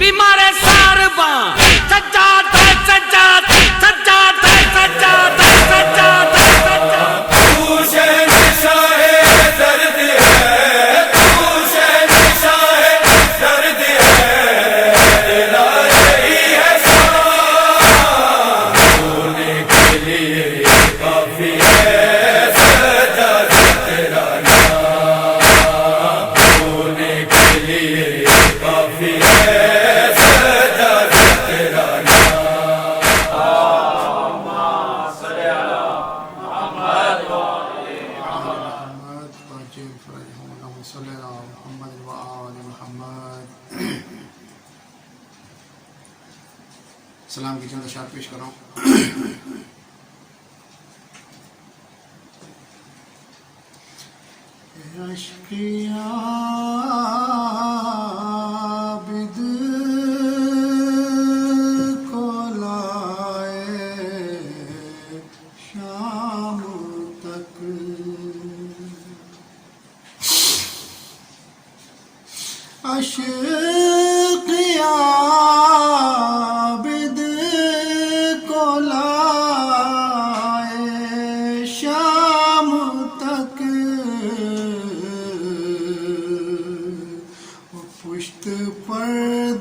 بیمار سارباں سجاد ہے سجاد سجاد ہے سجاد ہے سجاد ہے سجاد سلام کی چند اشعار پیش کر رہا ہوں. عشقی عابد کو لائے شام تک عشقی عابد کو لائے شام تک پشت پر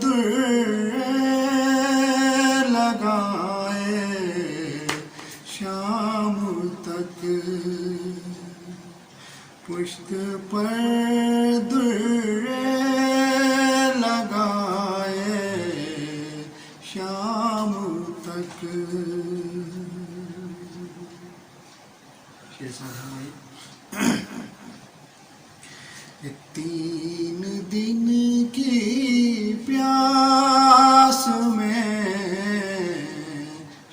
در لگائے شام تک پشت پر در لگائے شام تک. تین دن کی پیاس میں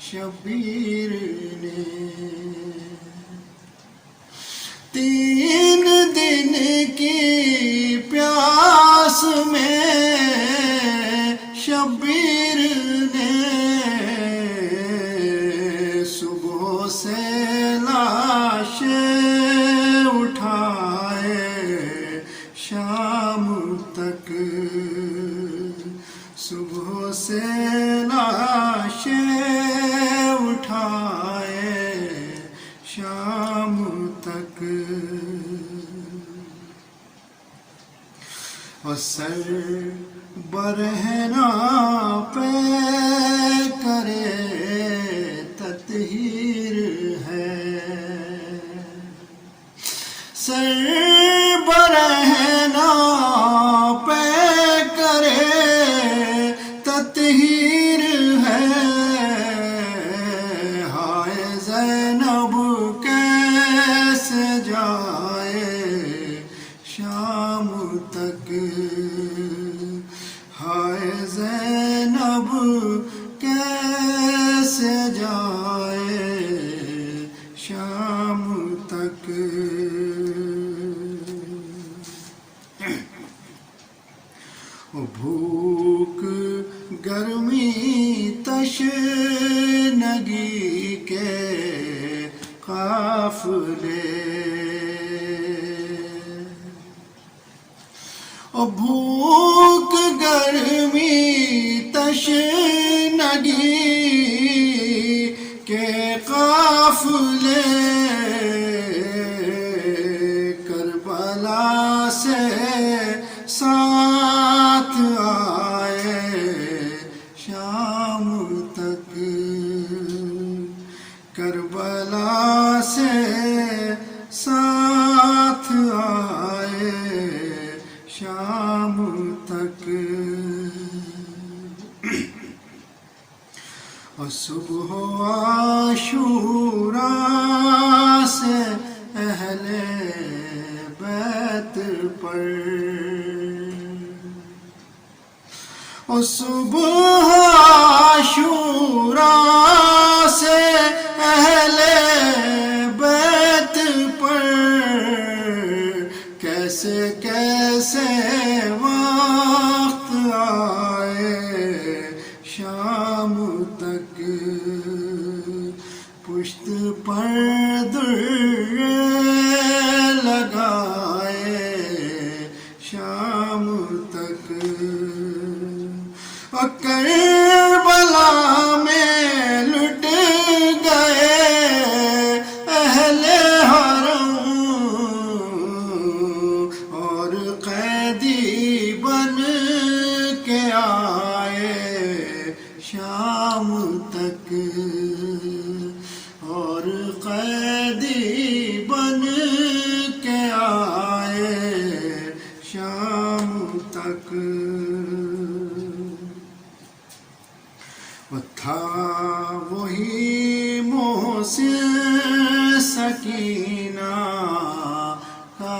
شبیر نے تین دن کی پیاس میں شبیر نے صبح سے لاشیں اٹھائے شام تک صبح سے لاشیں اٹھائے شام تک. اور سر برہنہ پہ کرے تطہیر ہے سر برہنہ پہ کرے تطہیر ہے. ہائے زینب کیسے جائے شام تک ہائے زینب کیسے جائے شام تک. بھوک گرمی تشنگی کے قافلے بھوک گرمی تشنگی کے قافلے کربلا سے ساتھ آئے شام تک کربلا سے ساتھ آئے شام تک. اور صبح عاشوراء سے اہل بیت پر اور صبح عاشوراء سے اہل بیت پر کیسے کیسے وقت آئے شام تک پشت پر در لگائے شام تک. اور کربلا میں لٹ گئے اہل حرم اور قیدی بن کے آئے شام تک اور قیدی بن کے آئے شام تک وہ تھا وہی محسن سکینہ کا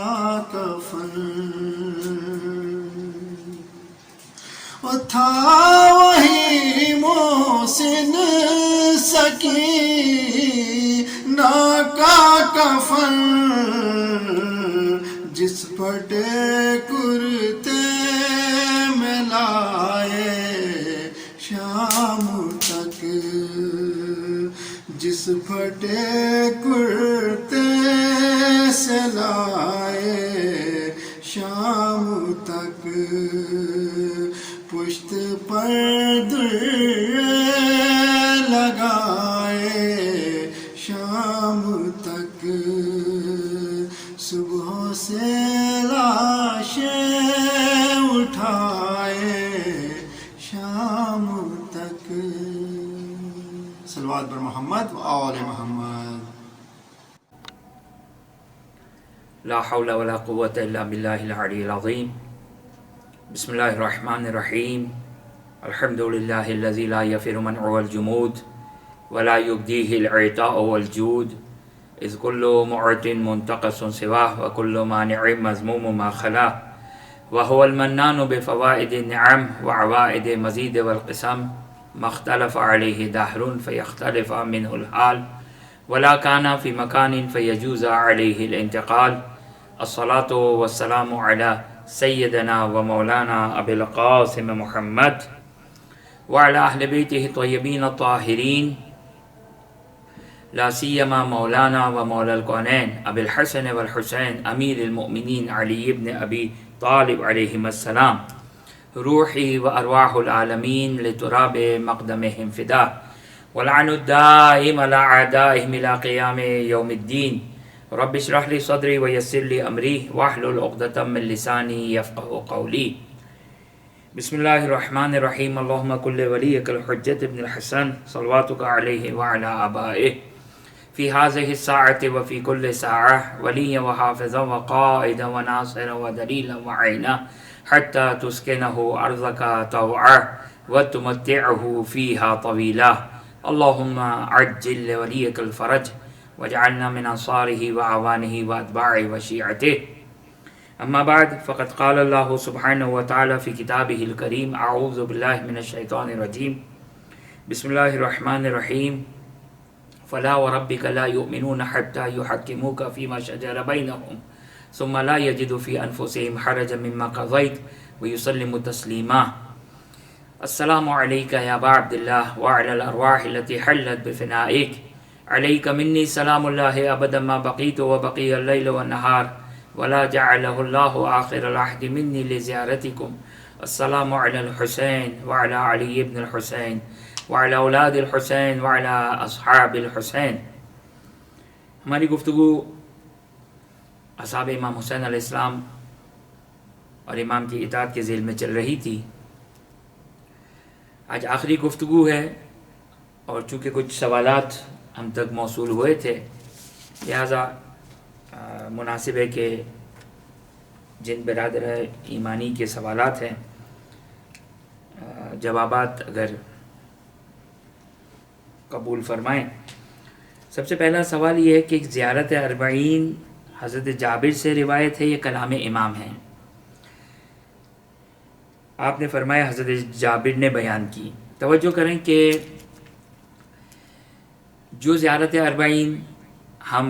کفن وہ تھا وہی محسن سکینہ کا کفن جس پھٹے کرتے میں لائے شام تک جس پھٹے کرتے سے لائے شام تک پشت پر در لگائے شام تک صبح سے لاشیں اٹھائے شام تک صلوات بر محمد و آل محمد لا حول ولا قوة الا بالله العلي العظيم بسم الله الرحمن الرحيم الحمد لله الذي لا يفر منعه الجمود ولا يبديه العطاء والجود إذ كل معط منتقص سواه وكل مانع مذموم ما خلاه وهو المنان بفوائد النعم وعوائد مزيد والقسم ما اختلف عليه دهر فيختلف منه الحال ولا كان في مكان فيجوز عليه الانتقال الصلاة والسلام على سيدنا ومولانا أبي القاسم محمد وعلى أهل بيته الطيبين الطاهرين لا سيما مولانا ومولى الكونين أبي الحسن والحسين أمير المؤمنين علي بن أبي طالب عليهم السلام روحي وأرواح العالمين لتراب مقدمهم فداء واللعن الدائم على أعدائهم إلى قيام يوم الدين رب اشرح لي صدري ويسر لي أمري واحلل عقدة من لساني يفقه قولي بسم الله الرحمن الرحيم اللهم كل وليك الحجة ابن الحسن صلواتك عليه وعلى آبائه في هذه الساعة وفي كل ساعة وليا وحافظا وقائدا وناصرا ودليلا وعينا حتى تسكنه أرضك طوعا وتمتعه فيها طويلا اللهم عجل لوليك الفرج واجعلنا من أنصاره وأعوانه وأتباعه وشيعته أما بعد فقد قال الله سبحانه وتعالى في كتابه الكريم أعوذ بالله من الشيطان الرجيم بسم الله الرحمن الرحيم فلا وربك لا يؤمنون حتى يحكموك فيما شجر بينهم ثم لا يجدوا في أنفسهم حرجا مما قضيت ويسلموا تسليما السلام عليك يا أبا عبد الله وعلى الأرواح التي حلت بفنائك عليك مني سلام الله أبدا ما بقيت وبقي الليل والنهار ولا جعله الله آخر العهد مني لزيارتكم السلام على الحسين وعلى علي بن الحسين وعلى اولاد الحسین وعلى اصحاب الحسین. ہماری گفتگو اصحاب امام حسین علیہ السلام اور امام کی اطاعت کے ذیل میں چل رہی تھی. آج آخری گفتگو ہے اور چونکہ کچھ سوالات ہم تک موصول ہوئے تھے لہذا مناسب ہے کہ جن برادر ایمانی کے سوالات ہیں جوابات اگر قبول فرمائیں. سب سے پہلا سوال یہ ہے کہ زیارت اربعین حضرت جابر سے روایت ہے یہ کلام امام ہے؟ آپ نے فرمایا حضرت جابر نے بیان کی. توجہ کریں کہ جو زیارت اربعین ہم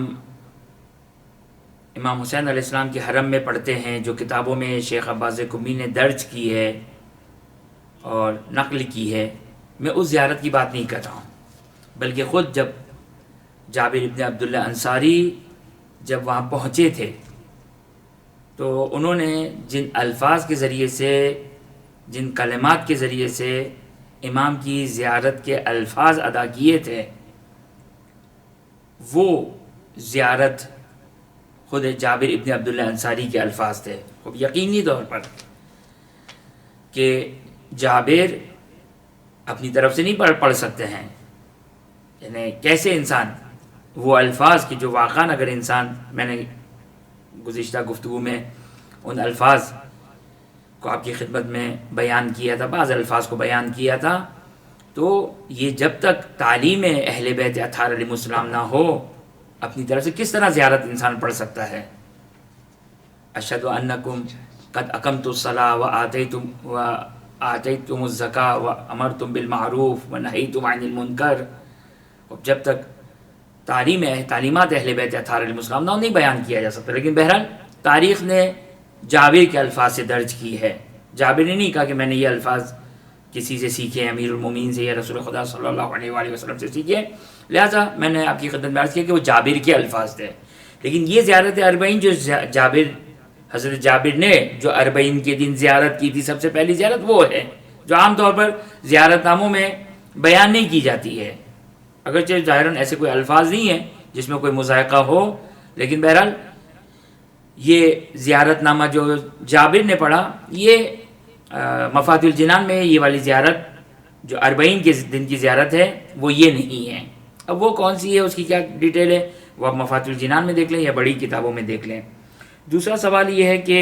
امام حسین علیہ السلام کے حرم میں پڑھتے ہیں، جو کتابوں میں شیخ عباس قمی نے درج کی ہے اور نقل کی ہے، میں اس زیارت کی بات نہیں کر رہا ہوں، بلکہ خود جب جابر ابن عبداللہ انصاری جب وہاں پہنچے تھے تو انہوں نے جن الفاظ کے ذریعے سے جن کلمات کے ذریعے سے امام کی زیارت کے الفاظ ادا کیے تھے، وہ زیارت خود جابر ابن عبداللہ انصاری کے الفاظ تھے. خوب یقینی طور پر کہ جابر اپنی طرف سے نہیں پڑھ سکتے ہیں، یعنی کیسے انسان وہ الفاظ کی جو واقعاً اگر انسان، میں نے گزشتہ گفتگو میں ان الفاظ کو آپ کی خدمت میں بیان کیا تھا، بعض الفاظ کو بیان کیا تھا، تو یہ جب تک تعلیم اہل بیت اطہار علیہ السلام نہ ہو، اپنی طرف سے کس طرح زیارت انسان پڑھ سکتا ہے؟ اشہد انکم قد اقمتم الصلاۃ وآتیتم الزکاۃ وامرتم بالمعروف ونہیتم عن المنکر. جب تک تعلیمات اہل بیت اطہار علیہ السلام نہ نہیں بیان کیا جا سکتا. لیکن بہرحال تاریخ نے جابر کے الفاظ سے درج کی ہے. جابر نے نہیں کہا کہ میں نے یہ الفاظ کسی سے سیکھے، امیر المومنین سے یا رسول خدا صلی اللہ علیہ وآلہ وسلم سے سیکھے، لہٰذا میں نے آپ کی خدمت میں عرض کیا کہ وہ جابر کے الفاظ تھے. لیکن یہ زیارت اربعین جو حضرت جابر نے جو اربعین کے دن زیارت کی تھی، سب سے پہلی زیارت وہ ہے جو عام طور پر زیارت ناموں میں بیان نہیں کی جاتی ہے، اگرچہ ظاہراً ایسے کوئی الفاظ نہیں ہیں جس میں کوئی مذائقہ ہو، لیکن بہرحال یہ زیارت نامہ جو جابر نے پڑھا، یہ مفاتیح الجنان میں یہ والی زیارت جو اربعین کے دن کی زیارت ہے وہ یہ نہیں ہے. اب وہ کون سی ہے، اس کی کیا ڈیٹیل ہے، وہ آپ مفاتیح الجنان میں دیکھ لیں یا بڑی کتابوں میں دیکھ لیں. دوسرا سوال یہ ہے کہ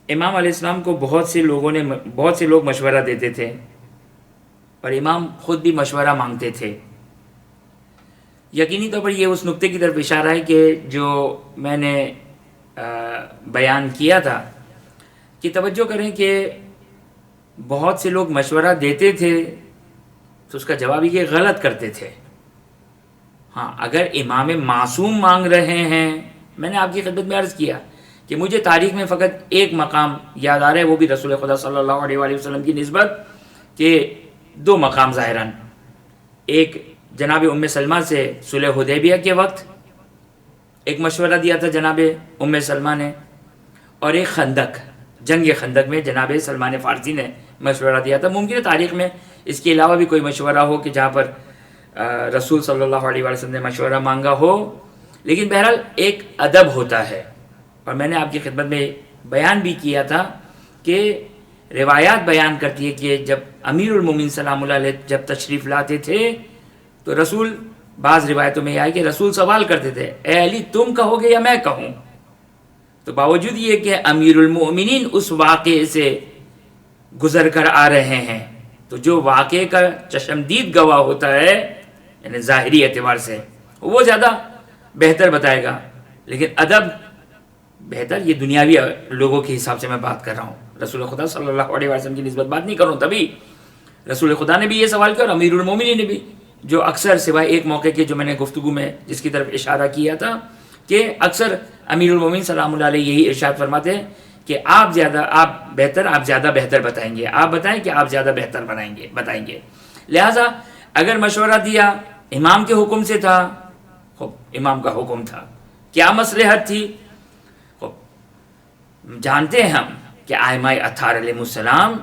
امام علیہ السلام کو بہت سے لوگ مشورہ دیتے تھے اور امام خود بھی مشورہ مانگتے تھے. یقینی طور پر یہ اس نقطے کی طرف اشارہ ہے کہ جو میں نے بیان کیا تھا کہ توجہ کریں کہ بہت سے لوگ مشورہ دیتے تھے تو اس کا جواب یہ غلط کرتے تھے. ہاں، اگر امام معصوم مانگ رہے ہیں، میں نے آپ کی خدمت میں عرض کیا کہ مجھے تاریخ میں فقط ایک مقام یاد آ رہا ہے، وہ بھی رسول خدا صلی اللہ علیہ وآلہ وسلم کی نسبت، کہ دو مقام ظاہراً، ایک جناب ام سلمہ سے صلح حدیبیہ کے وقت ایک مشورہ دیا تھا جناب ام سلمہ نے، اور ایک جنگ خندق میں جناب سلمان فارسی نے مشورہ دیا تھا. ممکن ہے تاریخ میں اس کے علاوہ بھی کوئی مشورہ ہو کہ جہاں پر رسول صلی اللہ علیہ وسلم نے مشورہ مانگا ہو، لیکن بہرحال ایک ادب ہوتا ہے. اور میں نے آپ کی خدمت میں بیان بھی کیا تھا کہ روایات بیان کرتی ہے کہ جب امیر المومنین سلام اللہ علیہ جب تشریف لاتے تھے تو رسول، بعض روایتوں میں یہ آئے کہ رسول سوال کرتے تھے، اے علی تم کہو گے یا میں کہوں؟ تو باوجود یہ کہ امیر المومنین اس واقعے سے گزر کر آ رہے ہیں، تو جو واقعے کا چشمدید گواہ ہوتا ہے، یعنی ظاہری اعتبار سے، وہ زیادہ بہتر بتائے گا. لیکن ادب بہتر، یہ دنیاوی لوگوں کے حساب سے میں بات کر رہا ہوں، رسول خدا صلی اللہ علیہ وسلم کی نسبت بات نہیں کر رہا ہوں. تبھی رسول خدا نے بھی یہ سوال کیا اور امیر المومنین نے بھی، جو اکثر سوائے ایک موقع کے جو میں نے گفتگو میں جس کی طرف اشارہ کیا تھا کہ اکثر امیر المومنین سلام اللہ علیہ یہی ارشاد فرماتے ہیں کہ آپ زیادہ بہتر بتائیں گے، آپ بتائیں کہ آپ زیادہ بہتر بتائیں گے. لہٰذا اگر مشورہ دیا امام کے حکم سے تھا، امام کا حکم تھا، کیا مصلحت تھی؟ جانتے ہیں ہم کہ ائمہ اطہار علیہ السلام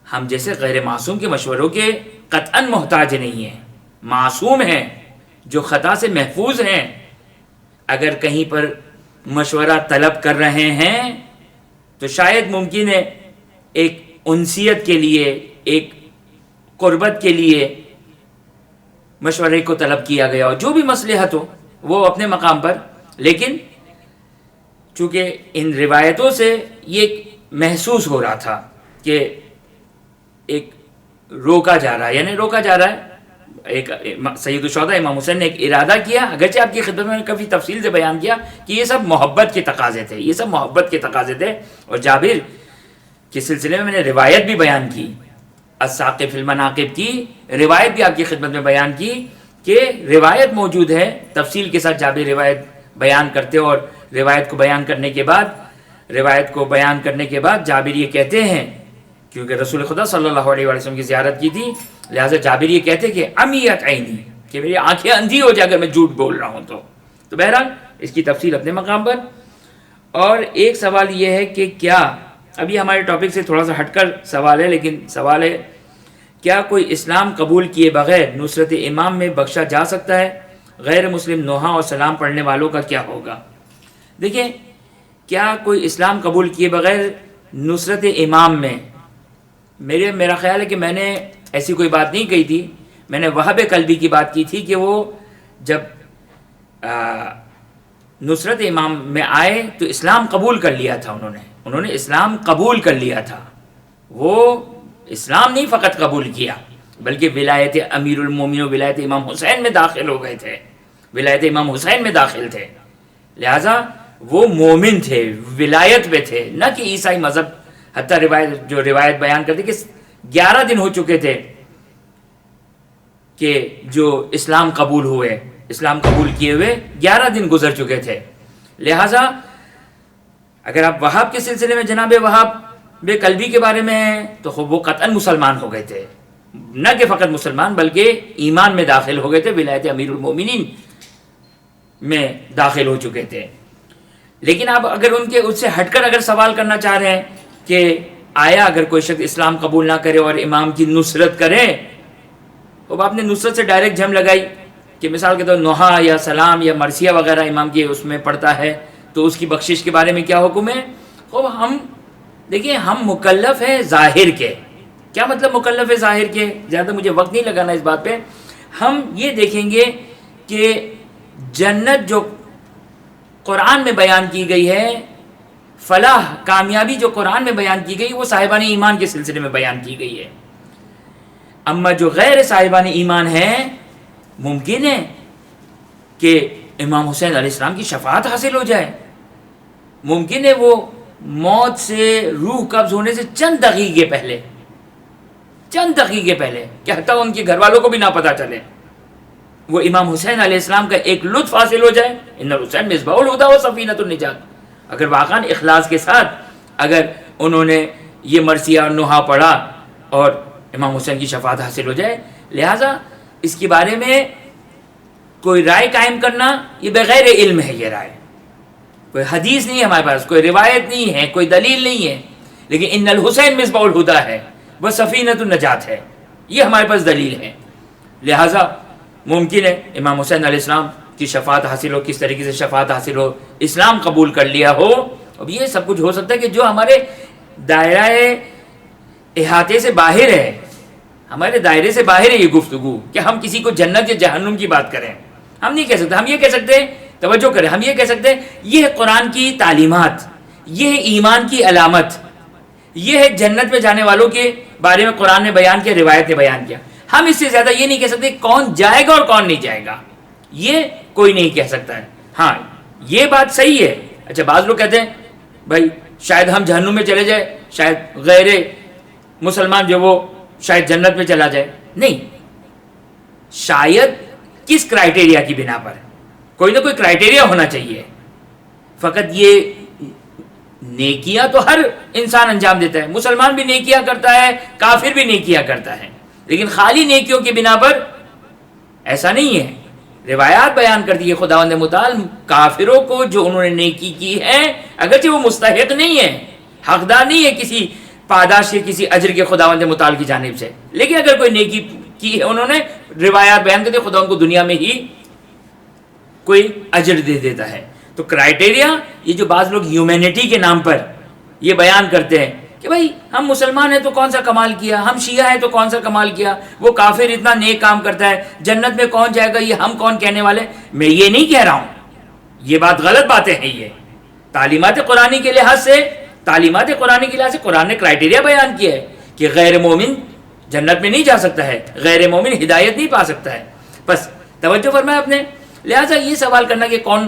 ہم جیسے غیر معصوم کے مشوروں کے قطعاً محتاج نہیں ہیں، معصوم ہیں، جو خطا سے محفوظ ہیں. اگر کہیں پر مشورہ طلب کر رہے ہیں تو شاید ممکن ہے ایک انسیت کے لیے، ایک قربت کے لیے مشورے کو طلب کیا گیا ہو، جو بھی مصلحت ہو وہ اپنے مقام پر. لیکن چونکہ ان روایتوں سے یہ محسوس ہو رہا تھا کہ ایک روکا جا رہا ہے. ایک سید الشہداء امام حسین نے ایک ارادہ کیا، اگرچہ آپ کی خدمت میں کافی تفصیل سے بیان کیا کہ یہ سب محبت کے تقاضے تھے. اور جابر کے سلسلے میں نے روایت بھی بیان کی، الساقب فی المناقب کی روایت بھی آپ کی خدمت میں بیان کی کہ روایت موجود ہے، تفصیل کے ساتھ جابر روایت بیان کرتے، اور روایت کو بیان کرنے کے بعد جابر یہ کہتے ہیں، کیونکہ رسول خدا صلی اللہ علیہ وسلم کی زیارت کی تھی، لہٰذا جابر یہ کہتے کہ امیت عینی، کہ میری آنکھیں اندھی ہو جائے اگر میں جھوٹ بول رہا ہوں تو بہرحال اس کی تفصیل اپنے مقام پر. اور ایک سوال یہ ہے کہ کیا، ابھی ہمارے ٹاپک سے تھوڑا سا ہٹ کر سوال ہے، لیکن سوال ہے کیا کوئی اسلام قبول کیے بغیر نصرت امام میں بخشا جا سکتا ہے؟ غیر مسلم نوحہ اور سلام پڑھنے والوں کا کیا ہوگا؟ دیکھیں، کیا کوئی اسلام قبول کیے بغیر نصرت امام میں، میرا خیال ہے کہ میں نے ایسی کوئی بات نہیں کہی تھی. میں نے وہاب قلبی کی بات کی تھی کہ وہ جب نصرت امام میں آئے تو اسلام قبول کر لیا تھا، انہوں نے اسلام قبول کر لیا تھا. وہ اسلام نہیں فقط قبول کیا بلکہ ولایت امیر المومنین ولایت امام حسین میں داخل ہو گئے تھے، ولایت امام حسین میں داخل تھے. لہٰذا وہ مومن تھے، ولایت میں تھے، نہ کہ عیسائی مذہب. حتیٰ روایت بیان کرتی کہ 11 دن ہو چکے تھے کہ جو اسلام قبول ہوئے، اسلام قبول کیے ہوئے 11 دن گزر چکے تھے. لہٰذا اگر آپ وہاب کے سلسلے میں جناب وہاب قلبی کے بارے میں ہیں تو خوب وہ قطعاً مسلمان ہو گئے تھے، نہ کہ فقط مسلمان بلکہ ایمان میں داخل ہو گئے تھے، ولایت امیر المومنین میں داخل ہو چکے تھے. لیکن آپ اگر اس سے ہٹ کر اگر سوال کرنا چاہ رہے ہیں کہ آیا اگر کوئی شخص اسلام قبول نہ کرے اور امام کی نصرت کرے، اب آپ نے نصرت سے ڈائریکٹ جھم لگائی کہ مثال کے طور نوحہ یا سلام یا مرثیہ وغیرہ امام کی اس میں پڑھتا ہے تو اس کی بخشش کے بارے میں کیا حکم ہے؟ ہم دیکھیں، ہم مکلف ہیں ظاہر کے. کیا مطلب مکلف ہے ظاہر کے؟ زیادہ مجھے وقت نہیں لگانا اس بات پہ. ہم یہ دیکھیں گے کہ جنت جو قرآن میں بیان کی گئی ہے، فلاح کامیابی جو قرآن میں بیان کی گئی وہ صاحبان ایمان کے سلسلے میں بیان کی گئی ہے. اما جو غیر صاحبان ایمان ہیں، ممکن ہے کہ امام حسین علیہ السلام کی شفاعت حاصل ہو جائے، ممکن ہے وہ موت سے روح قبض ہونے سے چند دقیقے پہلے کہ حتیٰ ان کے گھر والوں کو بھی نہ پتہ چلے، وہ امام حسین علیہ السلام کا ایک لطف حاصل ہو جائے. ان الحسین مصباح الہدی و سفینۃ النجات. اگر واقعاً اخلاص کے ساتھ اگر انہوں نے یہ مرثیہ اور نوحہ پڑھا اور امام حسین کی شفاعت حاصل ہو جائے. لہٰذا اس کے بارے میں کوئی رائے قائم کرنا یہ بغیر علم ہے. یہ رائے کوئی حدیث نہیں ہے ہمارے پاس، کوئی روایت نہیں ہے، کوئی دلیل نہیں ہے، لیکن ان الحسین مصباح الہدی ہے، وہ سفینۃ النجات ہے، یہ ہمارے پاس دلیل ہے. لہٰذا ممکن ہے امام حسین علیہ السلام کی شفاعت حاصل ہو. کس طریقے سے شفاعت حاصل ہو؟ اسلام قبول کر لیا ہو. اب یہ سب کچھ ہو سکتا ہے کہ جو ہمارے دائرہ احاطے سے باہر ہے، ہمارے دائرے سے باہر ہے یہ گفتگو کہ ہم کسی کو جنت یا جہنم کی بات کریں. ہم نہیں کہہ سکتے. ہم یہ کہہ سکتے ہیں، توجہ کریں، ہم یہ کہہ سکتے ہیں یہ ہے قرآن کی تعلیمات، یہ ہے ایمان کی علامت، یہ ہے جنت میں جانے والوں کے بارے میں قرآن نے بیان کیا، روایت نے بیان کیا. ہم اس سے زیادہ یہ نہیں کہہ سکتے کون جائے گا اور کون نہیں جائے گا، یہ کوئی نہیں کہہ سکتا ہے. ہاں یہ بات صحیح ہے. اچھا، بعض لوگ کہتے ہیں بھائی شاید ہم جہنم میں چلے جائے، شاید غیر مسلمان جو وہ شاید جنت میں چلا جائے. نہیں، شاید کس کرائٹیریا کی بنا پر؟ کوئی نہ کوئی کرائٹیریا ہونا چاہیے. فقط یہ نیکیاں تو ہر انسان انجام دیتا ہے، مسلمان بھی نیکیاں کرتا ہے، کافر بھی نیکیاں کرتا ہے، لیکن خالی نیکیوں کی بنا پر ایسا نہیں ہے. روایات بیان کرتی ہے خداوند متعال کافروں کو جو انہوں نے نیکی کی ہے، اگرچہ وہ مستحق نہیں ہے، حقدار نہیں ہے کسی پاداش کے، کسی اجر کے خداوند متعال کی جانب سے، لیکن اگر کوئی نیکی کی ہے انہوں نے، روایات بیان کرتی ہے خدا ان کو دنیا میں ہی کوئی اجر دے دیتا ہے. تو کرائٹیریا یہ جو بعض لوگ ہیومینٹی کے نام پر یہ بیان کرتے ہیں کہ بھائی ہم مسلمان ہیں تو کون سا کمال کیا، ہم شیعہ ہیں تو کون سا کمال کیا، وہ کافر اتنا نیک کام کرتا ہے، جنت میں کون جائے گا، یہ ہم کون کہنے والے. میں یہ نہیں کہہ رہا ہوں، یہ بات غلط باتیں ہیں. یہ تعلیمات قرآنی کے لحاظ سے قرآن نے کرائٹیریا بیان کیا ہے کہ غیر مومن جنت میں نہیں جا سکتا ہے، غیر مومن ہدایت نہیں پا سکتا ہے. بس توجہ فرمائے آپ نے. لہٰذا یہ سوال کرنا کہ کون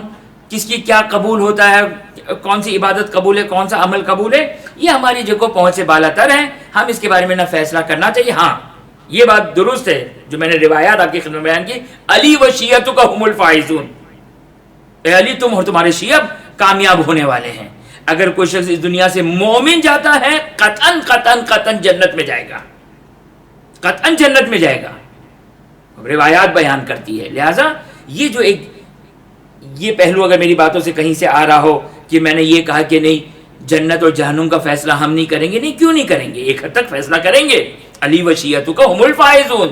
کس کی کیا قبول ہوتا ہے، کون سی عبادت قبول ہے، کون سا عمل قبول ہے، یہ ہماری جگہ پہنچ سے بالا تر ہے. ہم اس کے بارے میں نہ فیصلہ کرنا چاہیے. ہاں یہ بات درست ہے جو میں نے روایات آپ کی خدمت میں بیان کی، علی و شیعتک ہم الفائزون، اے علی تم اور تمہارے شیعہ کامیاب ہونے والے ہیں. اگر کوئی شخص اس دنیا سے مومن جاتا ہے قطعاً جنت میں جائے گا، قطعاً جنت میں جائے گا، روایات بیان کرتی ہے. لہٰذا یہ جو ایک یہ پہلو اگر میری باتوں سے کہیں سے آ رہا ہو کہ میں نے یہ کہا کہ نہیں جنت اور جہنم کا فیصلہ ہم نہیں کریں گے. نہیں، کیوں نہیں کریں گے؟ ایک حد تک فیصلہ کریں گے. علی و شیعتک ہم الفائزون.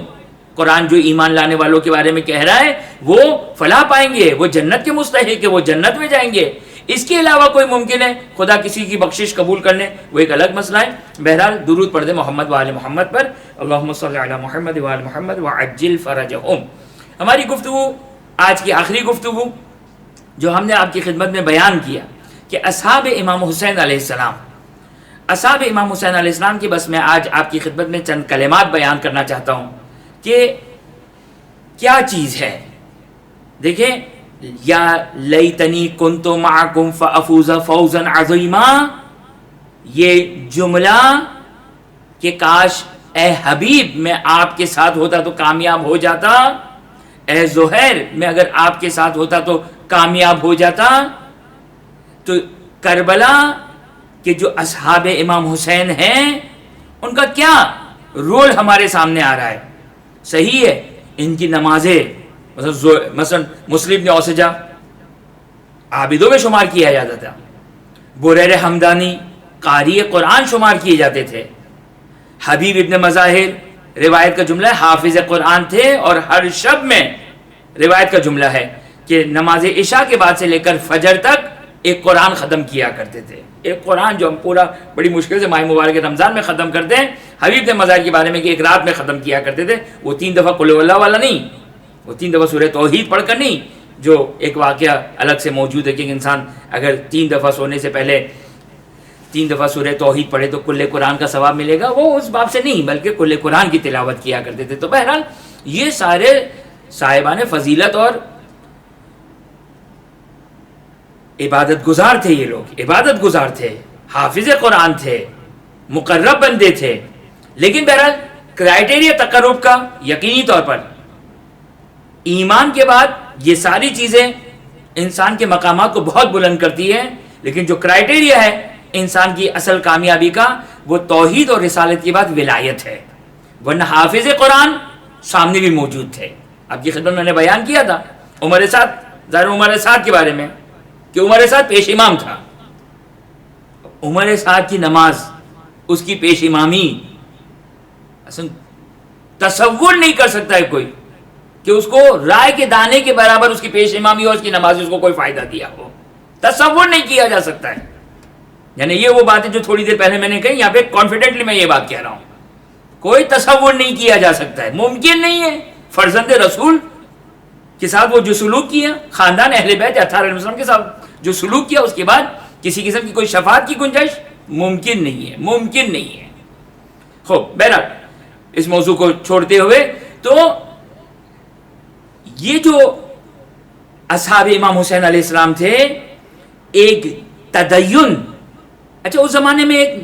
قرآن جو ایمان لانے والوں کے بارے میں کہہ رہا ہے وہ فلاح پائیں گے، وہ جنت کے مستحق ہے، وہ جنت میں جائیں گے. اس کے علاوہ کوئی ممکن ہے خدا کسی کی بخشش قبول کر لیں، وہ ایک الگ مسئلہ ہے. بہرحال درود پڑھ دیں محمد و آل محمد پر. اللہم صلی علی محمد و آل محمد وعجل فرجہم. ہماری گفتگو آج کی آخری گفتگو جو ہم نے آپ کی خدمت میں بیان کیا کہ اصحاب امام حسین علیہ السلام، اصحاب امام حسین علیہ السلام کی بس میں آج آپ کی خدمت میں چند کلمات بیان کرنا چاہتا ہوں کہ کیا چیز ہے. دیکھیں، یا لیتنی کنت معکم فافوز فوزا عظیما، یہ جملہ کہ کاش اے حبیب میں آپ کے ساتھ ہوتا تو کامیاب ہو جاتا، اے زہیر میں اگر آپ کے ساتھ ہوتا تو کامیاب ہو جاتا. تو کربلا کے جو اصحاب امام حسین ہیں ان کا کیا رول ہمارے سامنے آ رہا ہے. صحیح ہے ان کی نمازیں مثلا مسلم نے اوسجا عابدوں میں شمار کیا جاتا تھا، بریر حمدانی قاری قرآن شمار کیے جاتے تھے، حبیب ابن مظاہر روایت کا جملہ ہے حافظ قرآن تھے، اور ہر شب میں روایت کا جملہ ہے کہ نماز عشاء کے بعد سے لے کر فجر تک ایک قرآن ختم کیا کرتے تھے. ایک قرآن جو ہم پورا بڑی مشکل سے ماہ مبارک رمضان میں ختم کرتے ہیں، حبیب ابن مظاہر کے بارے میں کہ ایک رات میں ختم کیا کرتے تھے. وہ 3 دفعہ قل اللہ والا نہیں، وہ 3 دفعہ سورہ توحید پڑھ کر نہیں، جو ایک واقعہ الگ سے موجود ہے کہ انسان اگر 3 دفعہ سونے سے پہلے 3 دفعہ سورہ توحید پڑھے تو کل قرآن کا ثواب ملے گا. وہ اس باب سے نہیں بلکہ کل قرآن کی تلاوت کیا کرتے تھے. تو بہرحال یہ سارے صاحبان فضیلت اور عبادت گزار تھے. یہ لوگ عبادت گزار تھے، حافظ قرآن تھے، مقرب بندے تھے. لیکن بہرحال کرائٹیریا تقرب کا یقینی طور پر ایمان کے بعد یہ ساری چیزیں انسان کے مقامات کو بہت بلند کرتی ہیں، لیکن جو کرائٹیریا ہے انسان کی اصل کامیابی کا وہ توحید اور رسالت کے بعد ولایت ہے. ورنہ حافظ قرآن سامنے بھی موجود تھے. آپ کی خدمت میں نے بیان کیا تھا عمر سعد، ظاہر عمر سعد کے بارے میں کہ عمر سعد پیش امام تھا. عمر سعد کی نماز، اس کی پیش امامی اصلا تصور نہیں کر سکتا ہے کوئی کہ اس کو رائے کے دانے کے برابر اس کی پیش امامی اور اس کی نماز اس کو کوئی فائدہ دیا ہو. تصور نہیں کیا جا سکتا ہے. یعنی یہ وہ باتیں جو تھوڑی دیر پہلے میں نے کہی، یہاں پہ کانفیڈنٹلی میں یہ بات کہہ رہا ہوں، کوئی تصور نہیں کیا جا سکتا ہے، ممکن نہیں ہے. فرزند رسول کے ساتھ وہ جو سلوک کیا، خاندان اہل بیت اطہار علیہ السلام کے ساتھ جو سلوک کیا، اس کے بعد کسی قسم کی کوئی شفاعت کی گنجائش ممکن نہیں ہے، ممکن نہیں ہے. خوب، بہرحال اس موضوع کو چھوڑتے ہوئے تو یہ جو اصحاب امام حسین علیہ السلام تھے، ایک تدین، اچھا اس زمانے میں ایک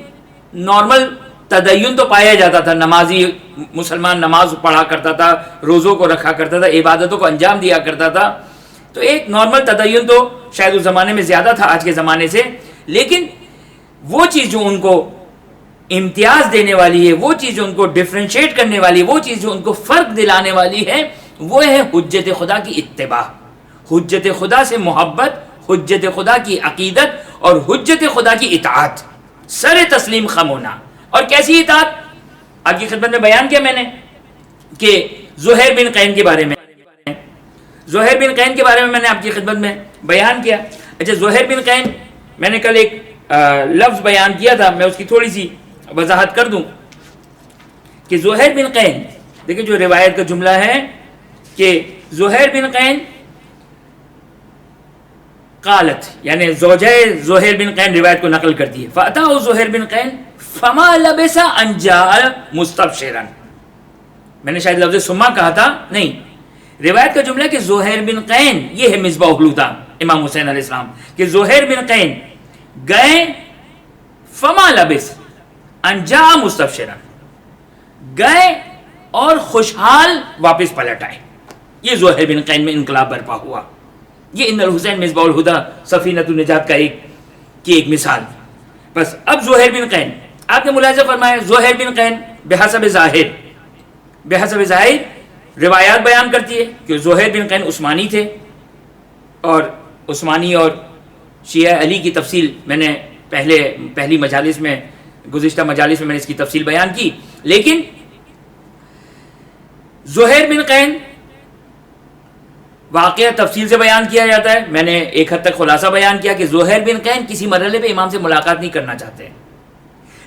نارمل تدین تو پایا جاتا تھا، نمازی مسلمان نماز پڑھا کرتا تھا، روزوں کو رکھا کرتا تھا، عبادتوں کو انجام دیا کرتا تھا. تو ایک نارمل تدین تو شاید اس زمانے میں زیادہ تھا آج کے زمانے سے. لیکن وہ چیز جو ان کو امتیاز دینے والی ہے، وہ چیز جو ان کو ڈفرینشیٹ کرنے والی ہے، وہ چیز جو ان کو فرق دلانے والی ہے، وہ ہے حجت خدا کی اتباع، حجت خدا سے محبت، حجت خدا کی عقیدت اور حجت خدا کی اطاعت، سر تسلیم خم ہونا. اور کیسی اطاعت؟ آپ کی خدمت میں بیان کیا میں نے کہ زہیر بن قین کے بارے میں، زہیر بن قین کے بارے میں نے آپ کی خدمت میں بیان کیا. اچھا، زہیر بن قین میں نے کل ایک لفظ بیان کیا تھا، میں اس کی تھوڑی سی وضاحت کر دوں کہ زہیر بن قین، دیکھیں جو روایت کا جملہ ہے کہ زہیر بن قین قالت، یعنی زوجہ زہیر بن قین روایت کو نقل کرتی ہے، فَأَتَاهُ زہیر بن قین فَمَا لَبِسَ أَنْ جَاءَ مُسْتَبْشِرًا. میں نے شاید لفظ سما کہا تھا، نہیں، روایت کا جملہ ہے کہ زہیر بن قین، یہ ہے مصباح الہدیٰ امام حسین علیہ السلام، کہ زہیر بن قین گئے فما لبس ان جاء مستبشرا، گئے اور خوشحال واپس پلٹ آئے. یہ زہیر بن قین میں انقلاب برپا ہوا. یہ ان الحسین مصباح الہدیٰ سفینۃ النجات کا ایک مثال. بس اب زہیر بن قین، آپ نے ملاحظہ فرمایا زہیر بن قین بحسب ظاہر روایات بیان کرتی ہے کہ زہیر بن قین عثمانی تھے، اور عثمانی اور شیعہ علی کی تفصیل میں نے پہلی مجالس میں، گزشتہ مجالس میں نے اس کی تفصیل بیان کی، لیکن زہیر بن قین واقعہ تفصیل سے بیان کیا جاتا ہے. میں نے ایک حد تک خلاصہ بیان کیا کہ زہیر بن قین کسی مرحلے پہ امام سے ملاقات نہیں کرنا چاہتے،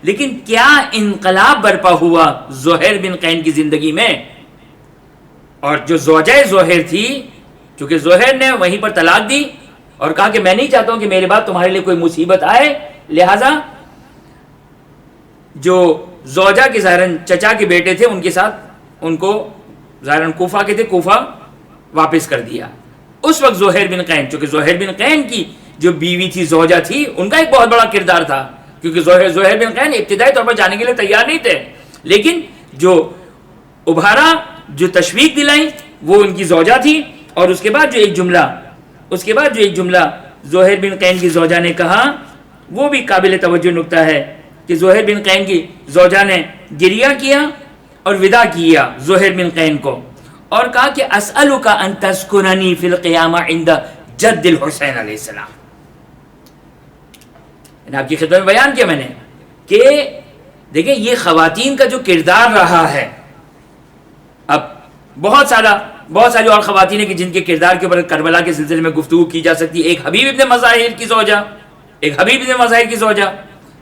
لیکن کیا انقلاب برپا ہوا زہیر بن قین کی زندگی میں. اور جو زوجہ زہیر تھی، چونکہ زہیر نے وہیں پر طلاق دی اور کہا کہ میں نہیں چاہتا ہوں کہ میرے بعد تمہارے لیے کوئی مصیبت آئے، لہذا جو زوجہ کے ظاہراً چچا کے بیٹے تھے ان کے ساتھ ان کو ظاہراً کوفہ کے تھے، کوفہ واپس کر دیا. اس وقت زہیر بن قین، چونکہ زہیر بن قین کی جو بیوی تھی، زوجہ تھی، ان کا ایک بہت بڑا کردار تھا، کیونکہ زہیر بن قین ابتدائی طور پر جانے کے لیے تیار نہیں تھے، لیکن جو ابھارا، جو تشویق دلائی، وہ ان کی زوجہ تھی. اور اس کے بعد جو ایک جملہ زہیر بن قین کی زوجہ نے کہا، وہ بھی قابل توجہ نکتہ ہے کہ زہیر بن قین کی زوجہ نے گریہ کیا اور وداع کیا زہیر بن قین کو، اور کہا کہ اسألک ان تذکرنی فی القیامہ عند جد الحسین علیہ السلام. آپ کی خدمت میں بیان کیا میں نے کہ دیکھیں یہ خواتین کا جو کردار رہا ہے. اب بہت ساری اور خواتین ہیں کہ جن کے کردار کے اوپر کربلا کے سلسلے میں گفتگو کی جا سکتی ہے. ایک حبیب ابن مظاہر کی زوجہ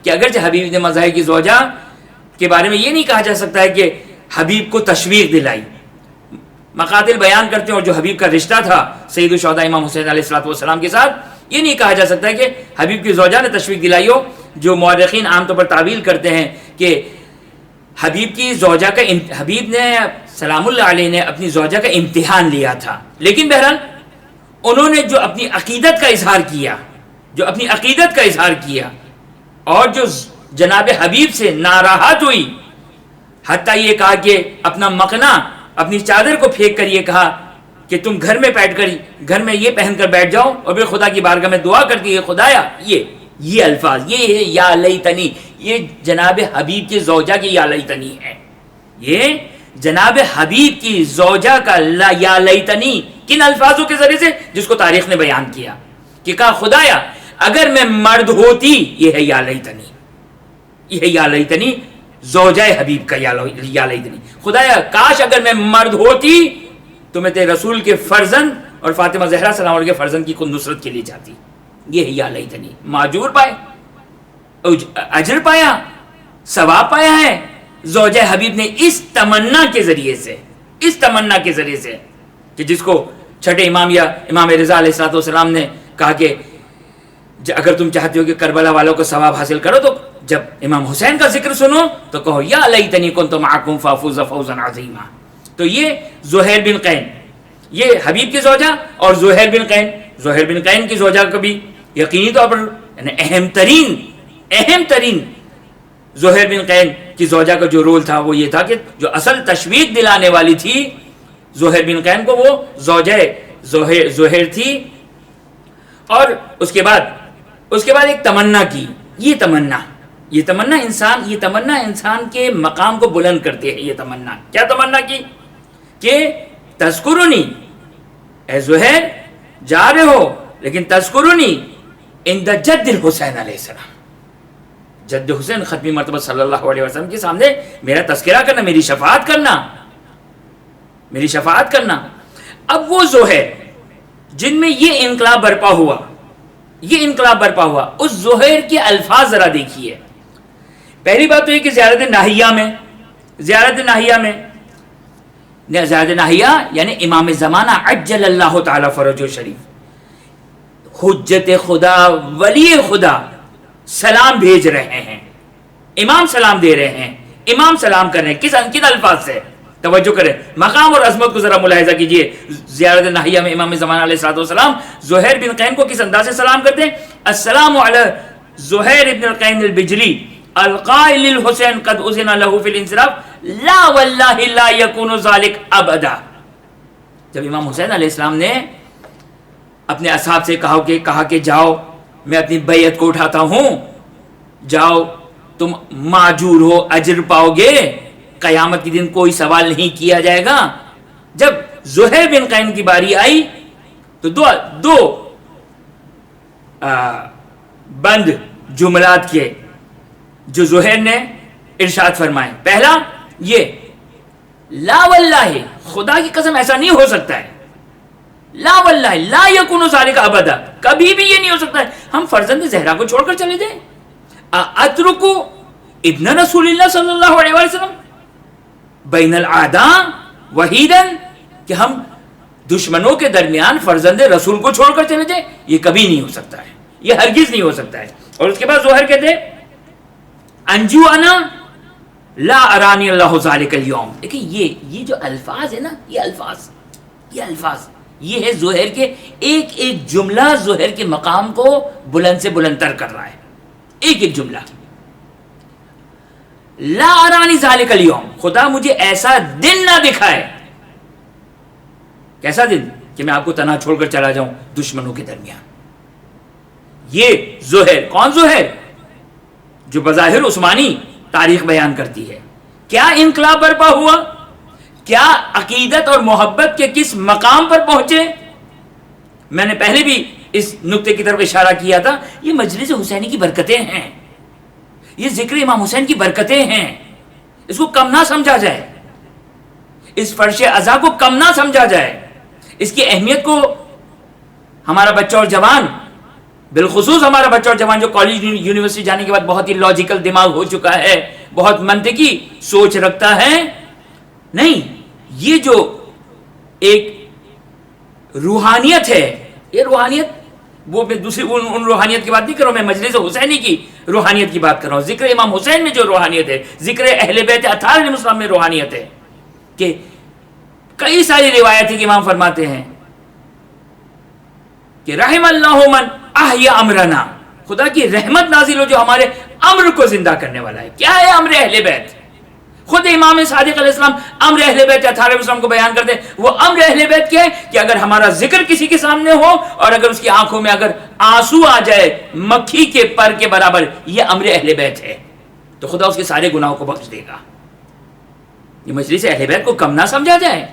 کہ اگرچہ حبیب ابن مظاہر کی زوجہ کے بارے میں یہ نہیں کہا جا سکتا ہے کہ حبیب کو تشویق دلائی. مقاتل بیان کرتے ہیں اور جو حبیب کا رشتہ تھا سید الشہداء امام حسین علیہ السلام کے ساتھ، یہ نہیں کہا جا سکتا ہے کہ حبیب کی زوجہ نے تشویق دلائی ہو. جو مورخین عام طور پر تعویل کرتے ہیں کہ حبیب کی زوجہ کا حبیب نے سلام اللہ علیہ نے اپنی زوجہ کا امتحان لیا تھا، لیکن بہرحال انہوں نے جو اپنی عقیدت کا اظہار کیا اور جو جناب حبیب سے ناراحت ہوئی، حتیٰ یہ کہا کہ اپنا مقنا، اپنی چادر کو پھینک کر یہ کہا کہ تم گھر میں بیٹھ کر گھر میں یہ پہن کر بیٹھ جاؤ اور پھر خدا کی بارگاہ میں دعا کرتی ہے خدایا یہ الفاظ، یہ یا لیتنی، یہ جناب حبیب کی زوجہ کی یا لیتنی ہے. یہ جناب حبیب کی زوجہ کا یا لیتنی کن الفاظوں کے ذریعے سے؟ جس کو تاریخ نے بیان کیا کہ کہا خدایا اگر میں مرد ہوتی، یہ ہے یا لیتنی، یہ ہے یا لیتنی زوجہ حبیب کا یا لیتنی، خدایا کاش اگر میں مرد ہوتی تو میں تیرے رسول کے فرزند اور فاطمہ زہرا سلام علیہ کے فرزند کی خود نصرت کے لیے جاتی. یہ ہے یا لیتنی. معجور پائے، اجر پایا، ثواب پایا ہے زوجہ حبیب نے اس تمنا کے ذریعے سے کہ جس کو چھٹے امام یا امام رضا علیہ السلام نے کہا کہ اگر تم چاہتے ہو کہ کربلا والوں کو ثواب حاصل کرو تو جب امام حسین کا ذکر سنو تو کہو یا لیتنی کنت معکم فافوز فوزا عظیما. تو یہ زہیر بن قین، یہ حبیب کی زوجہ، اور زہیر بن قین کی زوجہ کا بھی یقینی طور پر یعنی اہم ترین زہیر بن قین کی زوجہ کا جو رول تھا وہ یہ تھا کہ جو اصل تشویق دلانے والی تھی زہیر بن قین کو، وہ زوجہ زہیر تھی. اور اس کے بعد ایک تمنا کی. یہ تمنا انسان کے مقام کو بلند کرتی ہے. یہ تمنا کیا تمنا کی کہ تذکرنی، اے زہیر جا رہے ہو لیکن تذکرنی عند جد الحسین علیہ السلام، جد حسین ختمی مرتبہ صلی اللہ علیہ وسلم کے سامنے میرا تذکرہ کرنا، میری شفاعت کرنا. اب وہ زہیر جن میں یہ انقلاب برپا ہوا، اس زہیر کے الفاظ ذرا دیکھیے. پہلی بات تو یہ کہ زیارت ناہیہ یعنی امام زمانہ عجل اللہ تعالی فرجہ شریف، حجت خدا، ولی خدا سلام بھیج رہے ہیں، امام سلام دے رہے ہیں، امام سلام کر رہے ہیں. کن الفاظ سے؟ توجہ کریں، مقام اور عظمت کو ذرا ملاحظہ کیجئے. زیارت ناہیہ میں امام زمانہ علیہ السلام زہیر بن قین کو کس انداز سے سلام کرتے ہیں؟ السلام علی زہیر بن القین البجلی القائل للحسین قد اذن له فی الانصراف لا واللہ لا یکون ذلک ابدا. جب امام حسین علیہ السلام نے اپنے اصحاب سے کہا کہ جاؤ میں اپنی بیعت کو اٹھاتا ہوں، جاؤ تم معجور ہو، اجر پاؤ گے، قیامت کے دن کوئی سوال نہیں کیا جائے گا. جب زہیر بن قین کی باری آئی تو دو بند جملات کے جو زہیر نے ارشاد فرمائے. پہلا یہ لا واللہ، خدا کی قسم ایسا نہیں ہو سکتا ہے. لا واللہ لا یکون ذالک ابدا، کبھی بھی یہ نہیں ہو سکتا ہے ہم فرزند زہرا کو چھوڑ کر چلے جائیں. اترکو ابن رسول اللہ صلی اللہ علیہ وسلم بین الاعداء وحیدا، کہ ہم دشمنوں کے درمیان فرزند رسول کو چھوڑ کر چلے جائیں، یہ کبھی نہیں ہو سکتا ہے، یہ ہرگز نہیں ہو سکتا ہے. اور اس کے بعد زہر کہتے انجو انا لا ارانی اللہ ذالک اليوم. دیکھیں یہ جو الفاظ ہے نا، یہ الفاظ یہ ہے زہر کے ایک ایک جملہ زہر کے مقام کو بلند سے بلند تر کر رہا ہے. ایک ایک جملہ لا ارانی ذالک اليوم، خدا مجھے ایسا دن نہ دکھائے. کیسا دن؟ کہ میں آپ کو تنہا چھوڑ کر چلا جاؤں دشمنوں کے درمیان. یہ زہر، کون زہر؟ جو بظاہر عثمانی تاریخ بیان کرتی ہے. کیا انقلاب برپا ہوا، کیا عقیدت اور محبت کے کس مقام پر پہنچے. میں نے پہلے بھی اس نقطے کی طرف اشارہ کیا تھا، یہ مجلس حسینی کی برکتیں ہیں، یہ ذکر امام حسین کی برکتیں ہیں. اس کو کم نہ سمجھا جائے، اس فرش عزا کو کم نہ سمجھا جائے. اس کی اہمیت کو ہمارا بچہ اور جوان، بالخصوص ہمارا بچہ اور جوان جو کالج یونیورسٹی جانے کے بعد بہت ہی لاجیکل دماغ ہو چکا ہے، بہت منطقی سوچ رکھتا ہے، نہیں، یہ جو ایک روحانیت ہے، یہ روحانیت، وہ میں دوسری ان روحانیت کی بات نہیں کر رہا ہوں، میں مجلس حسینی کی روحانیت کی بات کر رہا ہوں. ذکر امام حسین میں جو روحانیت ہے، ذکر اہل بیت اطہار علیہ السلام میں روحانیت ہے. کہ کئی ساری روایت ہے کہ امام فرماتے ہیں کہ رحم اللہ من احیا امرنا، خدا کی رحمت نازل ہو جو ہمارے امر کو زندہ کرنے والا ہے. کیا ہے امر اہل بیت؟ خود امام صادق علیہ السلام امر اہل بیت اطہار علیہ السلام کو بیان کرتے ہیں. وہ امر اہل بیت کیا ہے؟ کہ اگر ہمارا ذکر کسی کے سامنے ہو اور اگر اس کی آنکھوں میں اگر آنسو آ جائے مکھی کے پر کے برابر، یہ امر اہل بیت ہے، تو خدا اس کے سارے گناہوں کو بخش دے گا. یہ مجلس اہل بیت کو کم نہ سمجھا جائے.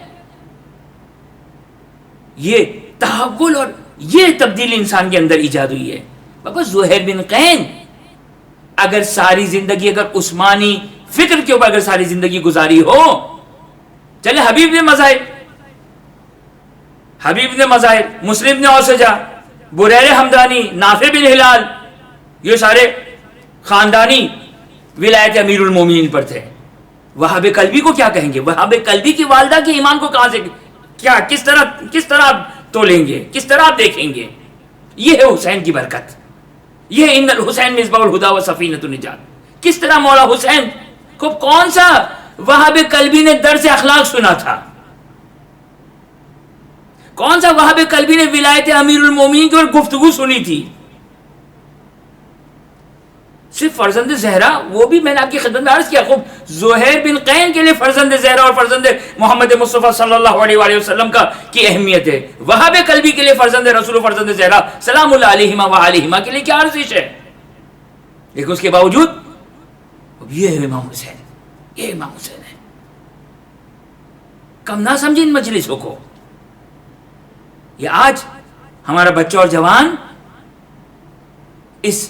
یہ تحول اور یہ تبدیلی انسان کے اندر ایجاد ہوئی ہے. بابا زہیر بن قین اگر ساری زندگی اگر عثمانی فکر کے اوپر اگر ساری زندگی گزاری ہو، چلے حبیب نے مظاہر، مسلم نے اوسجا، بریر حمدانی، نافع بن ہلال، یہ سارے خاندانی ولایت امیر المومنین پر تھے. وہاب قلبی کو کیا کہیں گے؟ وہاب قلبی کی والدہ کے ایمان کو کہاں سے، کیا کس طرح آپ تولیں گے، کس طرح آپ دیکھیں گے؟ یہ ہے حسین کی برکت، یہ ان الحسین مصباح الہدی و سفینۃ النجات. کس طرح مولا حسین کو کون سا وہاب قلبی نے درس اخلاق سنا تھا، کون سا وہاب قلبی نے ولایت امیر المومنین کی اور گفتگو سنی تھی؟ صرف فرزند زہرا، وہ بھی میں نے آپ کی خدمت میں عرض کیا، خوب زہیر بن قین کے لیے فرزند زہرا اور فرزند محمد مصطفیٰ صلی اللہ علیہ وآلہ وسلم کی اہمیت ہے. وہاب قلبی کے لیے فرزند رسول و فرزند زہرا سلام اللہ علیہما وآلہما کے لیے کیا ارزش ہے. لیکن اس کے باوجود یہ امام حسین، یہ امام حسین ہے. کم نہ سمجھیں ان مجلسوں کو. یہ آج ہمارا بچہ اور جوان اس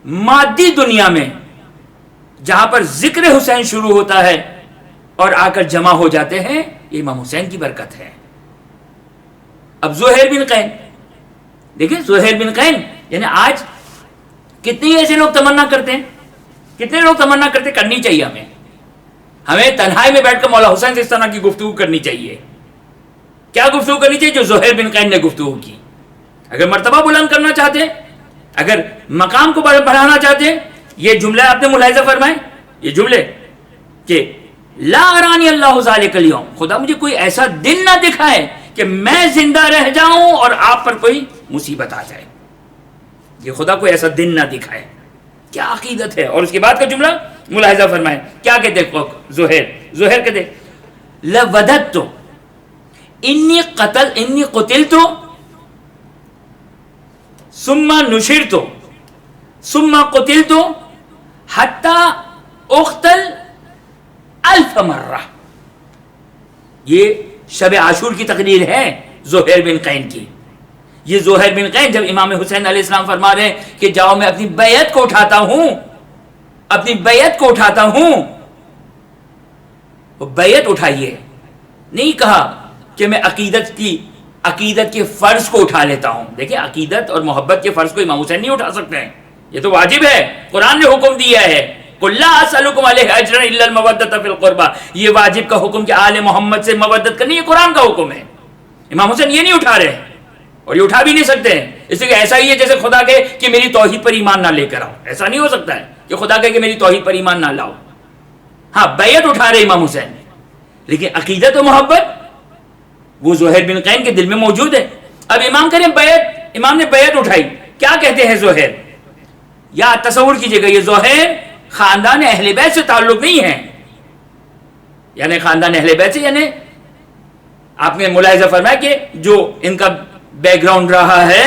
مادی دنیا میں جہاں پر ذکر حسین شروع ہوتا ہے اور آ کر جمع ہو جاتے ہیں، یہ امام حسین کی برکت ہے. اب زہیر بن قین دیکھیں، زہیر بن قین یعنی آج کتنے ایسے لوگ تمنا کرتے ہیں، کتنے لوگ تمنا کرتے، کرنی چاہیے ہمیں تنہائی میں بیٹھ کر مولا حسین سے اس طرح کی گفتگو کرنی چاہیے. کیا گفتگو کرنی چاہیے جو زہیر بن قین نے گفتگو کی؟ اگر مرتبہ بلند کرنا چاہتے ہیں، اگر مقام کو بڑھانا چاہتے ہیں، یہ جملہ آپ نے ملاحظہ فرمائے، یہ جملے کہ لا ارانی اللہ ذالک اليوم، خدا مجھے کوئی ایسا دن نہ دکھائے کہ میں زندہ رہ جاؤں اور آپ پر کوئی مصیبت آ جائے. یہ خدا کوئی ایسا دن نہ دکھائے. کیا عقیدت ہے. اور اس کے بعد کا جملہ ملاحظہ فرمائے، کیا کہتے زہیر کہتے لوددت انی قتلت ثم نشرت ثم قتلت حتی اقتل 1000 مرہ. یہ شب عاشور کی تقریر ہے زہیر بن قین کی. یہ زہیر بن قین جب امام حسین علیہ السلام فرما رہے ہیں کہ جاؤ میں اپنی بیعت کو اٹھاتا ہوں، اپنی بیعت کو اٹھاتا ہوں، وہ بیعت اٹھائیے، نہیں کہا کہ میں عقیدت کے فرض کو اٹھا لیتا ہوں. دیکھیں عقیدت اور محبت کے فرض کو امام حسین نہیں اٹھا سکتے ہیں، یہ تو واجب ہے، قرآن نے حکم دیا ہے قُلْ لَا أَسْأَلُكُمْ عَلَيْهِ أَجْرًا إِلَّا الْمَوَدَّةَ فِي الْقُرْبَى. یہ واجب کا حکم کہ آل محمد سے مودت کرنی، یہ قرآن کا حکم ہے. امام حسین یہ نہیں اٹھا رہے اور یہ اٹھا بھی نہیں سکتے ہیں، اس لیے کہ ایسا ہی ہے جیسے خدا کہے کہ میری توحید پر ایمان نہ لے کر آؤ. ایسا نہیں ہو سکتا ہے کہ خدا کہے کہ میری توحید پر ایمان نہ لاؤ. ہاں بیعت اٹھا رہے امام حسین، لیکن عقیدت و محبت وہ زہیر بن قین کے دل میں موجود ہے. اب امام کریں بیعت، امام نے بیعت اٹھائی، کیا کہتے ہیں زہیر؟ یا تصور کیجئے گا یہ زہیر خاندان اہل بیت سے تعلق نہیں ہے، یعنی خاندان اہل بیت سے، یعنی آپ نے ملاحظہ فرمایا کہ جو ان کا بیک گراؤنڈ رہا ہے.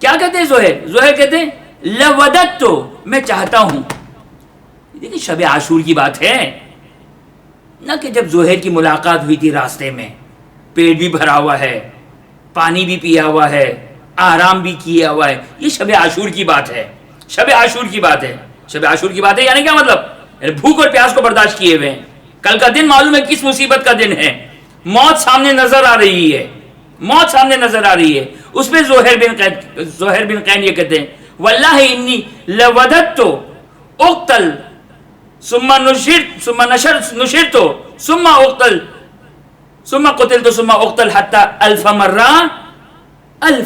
کیا کہتے ہیں زہیر کہتے ہیں لودت، تو میں چاہتا ہوں. دیکھیں شب عاشور کی بات ہے نہ، کہ جب زہیر کی ملاقات ہوئی تھی راستے میں، پیٹ بھی بھرا ہوا ہے، پانی بھی پیا ہوا ہے، آرام بھی کیا ہوا ہے. یہ شب عاشور کی بات ہے، شب عاشور کی بات ہے، شب عاشور کی بات ہے. یعنی کیا مطلب؟ یعنی بھوک اور پیاس کو برداشت کیے ہوئے ہیں. کل کا دن معلوم ہے کس مصیبت کا دن ہے، موت سامنے نظر آ رہی ہے، موت سامنے نظر آ رہی ہے. اس پہ زہیر بن قین یہ کہتے ہیں واللہ انی لوددت اقتل ثم نشرت ثم اقتل ثم قتلت ثم اقتل حتى الف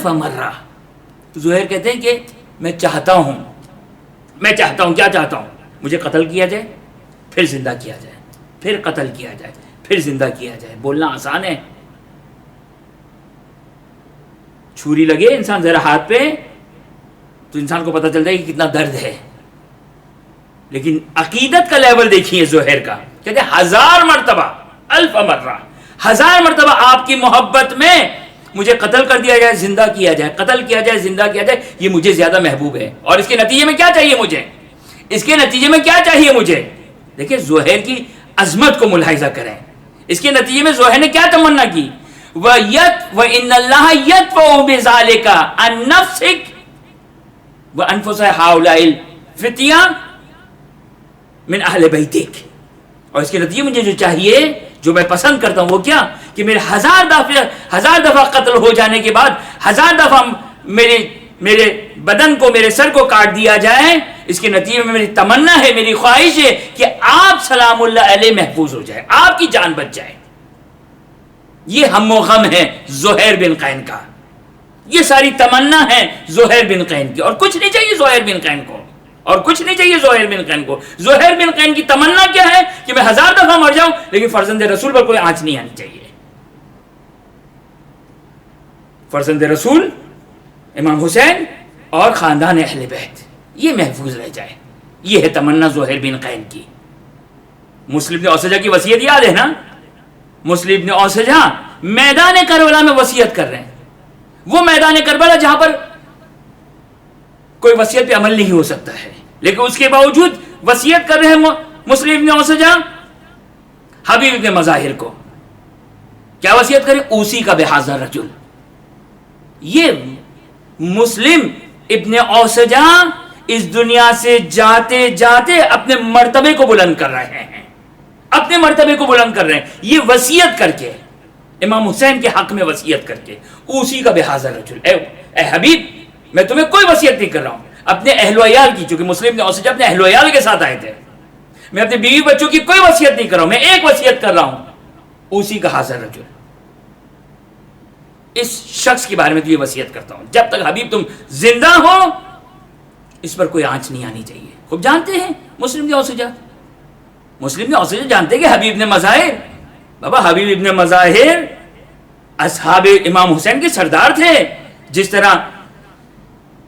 مرہ. تو زہیر کہتے ہیں کہ میں چاہتا ہوں، کیا چاہتا ہوں؟ مجھے قتل کیا جائے، پھر زندہ کیا جائے، پھر قتل کیا جائے، پھر زندہ کیا جائے. بولنا آسان ہے، چھری لگے انسان ذرا ہاتھ پہ تو انسان کو پتہ چلتا ہے کہ کتنا درد ہے. لیکن عقیدت کا لیول دیکھیے زہیر کا، کہتے ہیں 1000 مرتبہ، 1000 مرہ، 1000 مرتبہ آپ کی محبت میں مجھے قتل کر دیا جائے، زندہ کیا جائے، قتل کیا جائے، زندہ کیا جائے، یہ مجھے زیادہ محبوب ہے. اور اس کے نتیجے میں کیا چاہیے مجھے؟ اس کے نتیجے میں کیا چاہیے مجھے؟ دیکھیں زہیر کی عظمت کو ملاحظہ کریں. اس کے نتیجے میں زہیر نے کیا تمنا کی؟ وَإِنَّ اللَّهَ يَدْفَعُ بِذَلِكَ عَن نَفْسِكَ وَأَنفُسَ هَؤُلَاءِ الْفِتْيَةِ مِنْ أَهْلِ بَيْتِكَ. اور اس کے نتیجے مجھے جو چاہیے، جو میں پسند کرتا ہوں، وہ کیا کہ میرے 1000 دفعہ قتل ہو جانے کے بعد 1000 دفعہ میرے بدن کو، میرے سر کو کاٹ دیا جائے. اس کے نتیجے میں میری تمنا ہے، میری خواہش ہے کہ آپ سلام اللہ علیہ محفوظ ہو جائے، آپ کی جان بچ جائے. یہ ہم و غم ہے زہیر بن قین کا، یہ ساری تمنا ہے زہیر بن قین کی. اور کچھ نہیں چاہیے زہیر بن قین کو، اور کچھ نہیں چاہیے زہیر بن قین کو. زہیر بن قین کی تمنا کیا ہے کہ میں 1000 دفعہ مر جاؤں لیکن فرزند رسول پر کوئی آنچ نہیں آنی چاہیے. فرزند رسول امام حسین اور خاندان اہل بیت یہ محفوظ رہ جائے. یہ ہے تمنا زہیر بن قین کی. مسلم بن اوسجہ کی وصیت یاد ہے نا؟ مسلم بن اوسجہ میدان کربلا میں وصیت کر رہے ہیں، وہ میدان کربلا جہاں پر کوئی وصیت پہ عمل نہیں ہو سکتا ہے، لیکن اس کے باوجود وصیت کر رہے ہیں مسلم بن اوسجہ حبیب ابن مظاہر کو. کیا وصیت کریں؟ اوصی کا بہذا رجل. یہ مسلم ابن اوسجہ اس دنیا سے جاتے جاتے اپنے مرتبے کو بلند کر رہے ہیں، اپنے مرتبے کو بلند کر رہے ہیں. یہ وصیت کر کے، امام حسین کے حق میں وصیت کر کے، اوصی کا بہذا رجل، اے حبیب میں تمہیں کوئی وصیت نہیں کر رہا ہوں اپنے اہل و عیال کی، چونکہ مسلم نے اوسجہ اپنے اہل و عیال کے ساتھ آئے تھے. میں اپنے بیوی بچوں کی کوئی وصیت نہیں کر رہا ہوں، میں ایک وصیت کر رہا ہوں، اوصی کا حاضر رجل. اس شخص کے بارے میں تو یہ وصیت کرتا ہوں، جب تک حبیب تم زندہ ہو اس پر کوئی آنچ نہیں آنی چاہیے. خوب جانتے ہیں مسلم نے اوسجہ جانتے ہیں کہ حبیب ابن مظاہر، بابا حبیب ابن مظاہر اصحاب امام حسین کے سردار تھے. جس طرح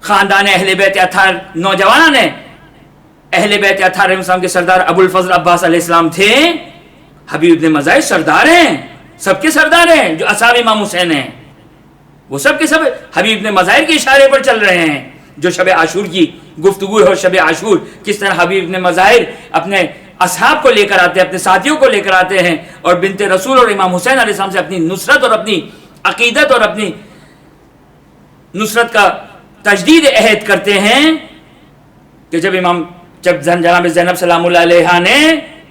خاندان اہل بیت اطہار نوجوانان نے اہل بیت اطہار علیہ السلام کے سردار ابو الفضل عباس علیہ السلام تھے، حبیب ابن مظاہر سردار ہیں، سب کے سردار ہیں. جو اصحاب امام حسین ہیں وہ سب کے سب حبیب ابن مظاہر کے اشارے پر چل رہے ہیں. جو شب عاشور کی گفتگو ہے، اور شب عاشور کس طرح حبیب ابن مظاہر اپنے اصحاب کو لے کر آتے ہیں، اپنے ساتھیوں کو لے کر آتے ہیں، اور بنت رسول اور امام حسین علیہ السلام سے اپنی نصرت اور اپنی عقیدت اور اپنی نصرت کا تجدید عہد کرتے ہیں کہ جب جناب زینب سلام اللہ علیہ نے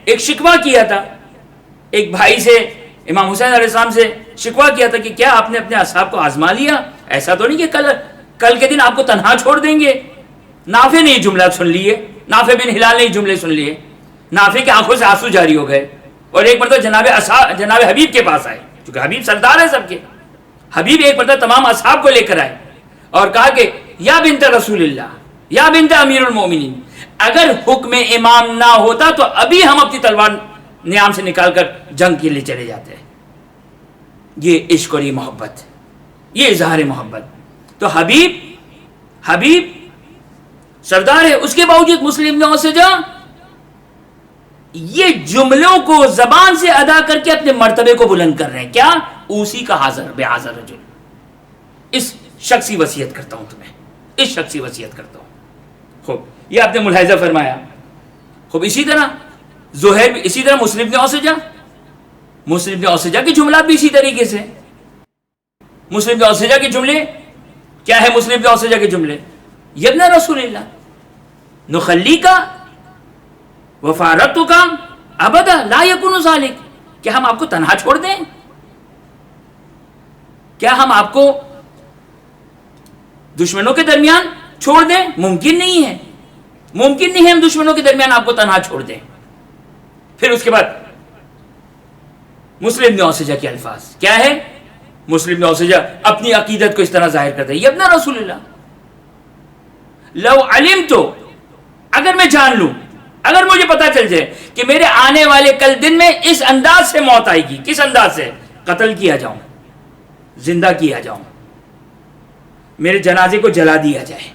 ایک شکوہ کیا تھا، ایک بھائی سے، امام حسین علیہ السلام سے شکوہ کیا تھا کہ کیا آپ نے اپنے اصحاب کو آزما لیا؟ ایسا تو نہیں کہ کل کے دن آپ کو تنہا چھوڑ دیں گے۔ نافع نے یہ جملہ سن لیے، نافع بن ہلال نے یہ جملے سن لیے، نافع کی آنکھوں سے آنسو جاری ہو گئے، اور ایک مرتبہ جناب حبیب کے پاس آئے، کیونکہ حبیب سردار ہے سب کے۔ حبیب ایک مرتبہ تمام اصحاب کو لے کر آئے اور کہا کہ یا بنت رسول اللہ، یا بنت امیر المومنین، اگر حکم امام نہ ہوتا تو ابھی ہم اپنی تلوار نیام سے نکال کر جنگ کے لیے چلے جاتے ہیں۔ یہ عشق اور یہ محبت، یہ اظہار محبت۔ تو حبیب سردار ہے، اس کے باوجود مسلم نے اسے یہ جملوں کو زبان سے ادا کر کے اپنے مرتبے کو بلند کر رہے ہیں۔ کیا؟ اوسی کا حاضر بے حاضر رجل، اس شخصی وصیت کرتا ہوں تمہیں، اس شخصی وصیت کرتا ہوں۔ خوب، یہ آپ نے ملاحظہ فرمایا۔ خوب، اسی طرح زہیر بھی، اسی طرح مسلم نے اوسجا کے جملات بھی اسی طریقے سے۔ مسلم نے اوسجا کے جملے کیا ہے؟ مسلم نے اوسجا کے جملے یبن رسول اللہ نخلی کا وفارتو کا ابدا لا یکون ذالک، کیا ہم آپ کو تنہا چھوڑ دیں؟ کیا ہم آپ کو دشمنوں کے درمیان چھوڑ دیں؟ ممکن نہیں ہے، ممکن نہیں ہے ہم دشمنوں کے درمیان آپ کو تنہا چھوڑ دیں۔ پھر اس کے بعد مسلم نے اوسجا کے الفاظ کیا ہے؟ مسلم نے اوسجا اپنی عقیدت کو اس طرح ظاہر کرتا ہے، یبن رسول اللہ لو علمت، اگر میں جان لوں، اگر مجھے پتا چل جائے کہ میرے آنے والے کل دن میں اس انداز سے موت آئے گی، کس انداز سے؟ قتل کیا جاؤں، زندہ کیا جاؤں، میرے جنازے کو جلا دیا جائے،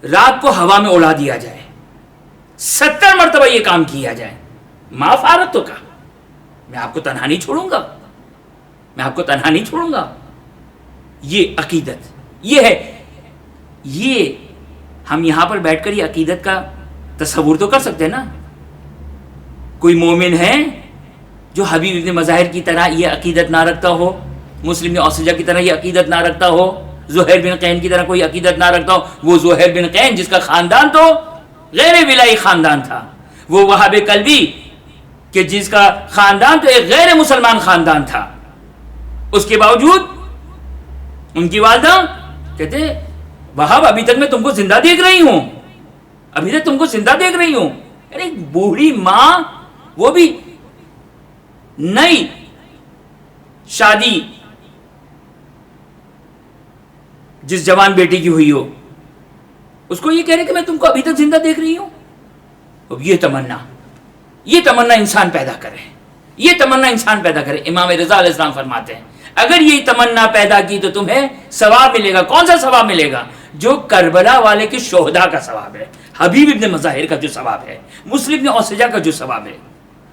رات کو ہوا میں اڑا دیا جائے، 70 مرتبہ یہ کام کیا جائے، ما فارت تو کا، میں آپ کو تنہا نہیں چھوڑوں گا، میں آپ کو تنہا نہیں چھوڑوں گا۔ یہ عقیدت، یہ ہے، یہ ہم یہاں پر بیٹھ کر یہ عقیدت کا تصور تو کر سکتے ہیں نا۔ کوئی مومن ہے جو حبیب ابن مظاہر کی طرح یہ عقیدت نہ رکھتا ہو، مسلم اوسجا کی طرح یہ عقیدت نہ رکھتا ہو، زہیر بن قین کی طرح کوئی عقیدت نہ رکھتا ہو؟ وہ زہیر بن قین جس کا خاندان تو غیر ولائی خاندان تھا، وہ وہاب قلبی کہ جس کا خاندان تو ایک غیر مسلمان خاندان تھا، اس کے باوجود ان کی والدہ کہتے وہاب ابھی تک میں تم کو زندہ دیکھ رہی ہوں، ابھی تک تم کو زندہ دیکھ رہی ہوں۔ یعنی بوڑھی ماں، وہ بھی نئی شادی جس جوان بیٹی کی ہوئی ہو، اس کو یہ کہہ رہے کہ میں تم کو ابھی تک زندہ دیکھ رہی ہوں۔ اب یہ تمنا انسان پیدا کرے، یہ تمنا انسان پیدا کرے۔ امام رضا علیہ السلام فرماتے ہیں اگر یہ تمنا پیدا کی تو تمہیں ثواب ملے گا۔ کون سا ثواب ملے گا؟ جو کربلا والے کے شہداء کا ثواب ہے، حبیب ابن مظاہر کا جو ثواب ہے، مسلم ابن اوسجا کا جو ثواب ہے۔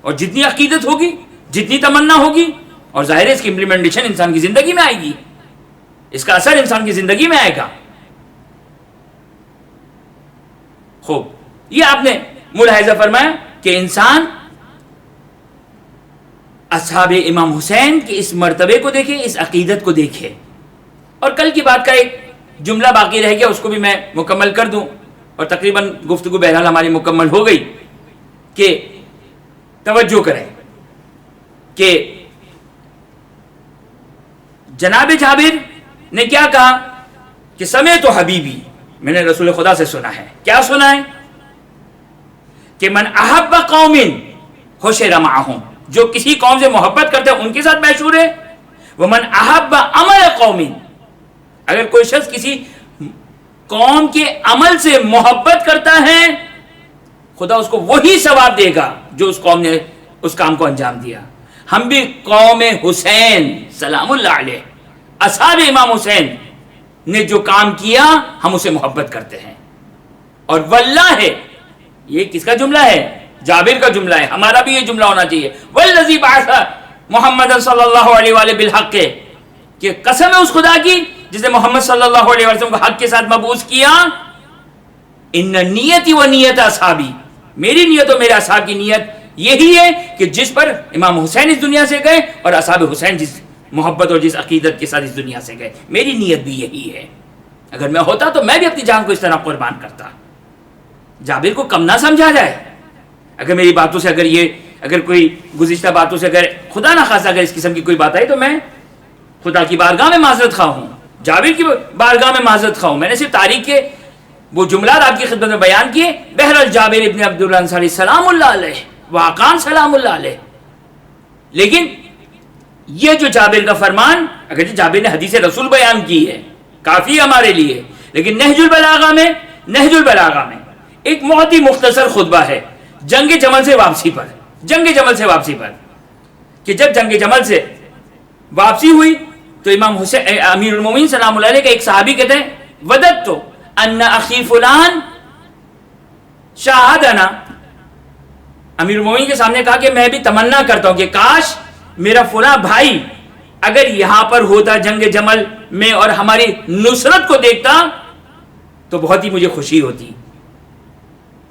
اور جتنی عقیدت ہوگی، جتنی تمنا ہوگی، اور ظاہر ہے اس کی امپلیمنٹیشن انسان کی زندگی میں آئے گی، اس کا اثر انسان کی زندگی میں آئے گا۔ خوب، یہ آپ نے ملاحظہ فرمایا کہ انسان اصحاب امام حسین کے اس مرتبے کو دیکھے، اس عقیدت کو دیکھے۔ اور کل کی بات کا ایک جملہ باقی رہ گیا، اس کو بھی میں مکمل کر دوں، اور تقریباً گفتگو بہرحال ہماری مکمل ہو گئی۔ کہ توجہ کریں کہ جناب جابر نے کیا کہا کہ سمعت حبیبی، میں نے رسول خدا سے سنا ہے۔ کیا سنا ہے؟ کہ من احب قوم حشر معہم، جو کسی قوم سے محبت کرتے ہیں ان کے ساتھ محشور ہے۔ ومن احب عمل قوم، اگر کوئی شخص کسی قوم کے عمل سے محبت کرتا ہے، خدا اس کو وہی ثواب دے گا جو اس قوم نے اس کام کو انجام دیا۔ ہم بھی قوم حسین سلام اللہ علیہ، اصحاب امام حسین نے جو کام کیا، ہم اسے محبت کرتے ہیں۔ اور واللہ ہے، یہ کس کا جملہ ہے؟ جابر کا جملہ ہے، ہمارا بھی یہ جملہ ہونا چاہیے۔ والذی بعث محمد صلی اللہ علیہ وآلہ بالحق، کہ قسم ہے اس خدا کی جس نے محمد صلی اللہ علیہ وسلم کو حق کے ساتھ مبعوث کیا، ان نیتی و نیت اصحابی، میری نیت اور میرے اصحاب کی نیت یہی ہے کہ جس پر امام حسین اس دنیا سے گئے اور اصحاب حسین جس محبت اور جس عقیدت کے ساتھ اس دنیا سے گئے. میری نیت بھی یہی ہے. اگر میں ہوتا تو میں بھی اپنی جان کو اس طرح قربان کرتا. جابر کو کم نہ سمجھا جائے. اگر میری باتوں سے اگر کوئی گزشتہ باتوں سے اگر خدا نہ خاصا اگر اس قسم کی کوئی بات آئی تو میں خدا کی بارگاہ میں معذرت خواہ ہوں, جابر کی بارگاہ میں معذرت خواہ ہوں. میں نے صرف تاریخ کے وہ جملات آپ کی خدمت میں بیان کیے. بہرحال جابر ابن عبداللہ انصاری سلام اللہ علیہ, واقعان سلام اللہ علیہ. لیکن یہ جو جابر کا فرمان, اگر جابر نے حدیث رسول بیان کی ہے کافی ہے ہمارے لیے, لیکن نہج البلاغہ میں ایک بہت ہی مختصر خطبہ ہے جنگ جمل سے واپسی پر, کہ جب جنگ جمل سے واپسی ہوئی تو امام حسین امیر المومنین سلام اللہ علیہ کا ایک صحابی کہتے ہیں وددت ان اخی فلان شاہدنا. امیر المومنین کے سامنے کہا کہ میں بھی تمنا کرتا ہوں کہ کاش میرا فلاں بھائی اگر یہاں پر ہوتا جنگ جمل میں اور ہماری نصرت کو دیکھتا تو بہت ہی مجھے خوشی ہوتی.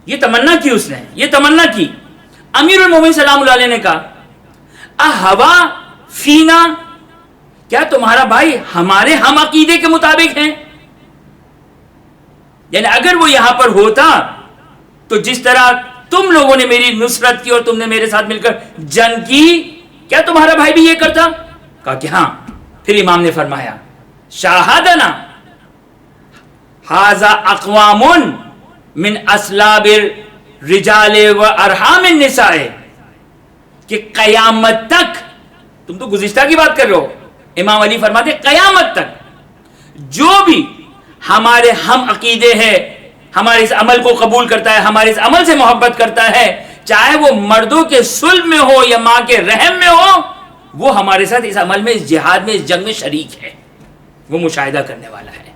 یہ تمنا کی اس نے, یہ تمنا کی. امیر المومنین سلام اللہ علیہ نے کہا اہوا فینا, کیا تمہارا بھائی ہمارے ہم عقیدے کے مطابق ہیں؟ یعنی اگر وہ یہاں پر ہوتا تو جس طرح تم لوگوں نے میری نصرت کی اور تم نے میرے ساتھ مل کر جنگ کی, کیا تمہارا بھائی بھی یہ کرتا؟ کہا کہ ہاں. پھر امام نے فرمایا شاہدنا ھذا اقوام من اسلاب الرجال و ارحام النساء, کہ قیامت تک, تم تو گزشتہ کی بات کر رہے ہو, امام علی فرماتے قیامت تک جو بھی ہمارے ہم عقیدے ہیں, ہمارے اس عمل کو قبول کرتا ہے, ہمارے اس عمل سے محبت کرتا ہے, چاہے وہ مردوں کے صلب میں ہو یا ماں کے رحم میں ہو, وہ ہمارے ساتھ اس عمل میں, اس جہاد میں, اس جنگ میں شریک ہے, وہ مشاہدہ کرنے والا ہے.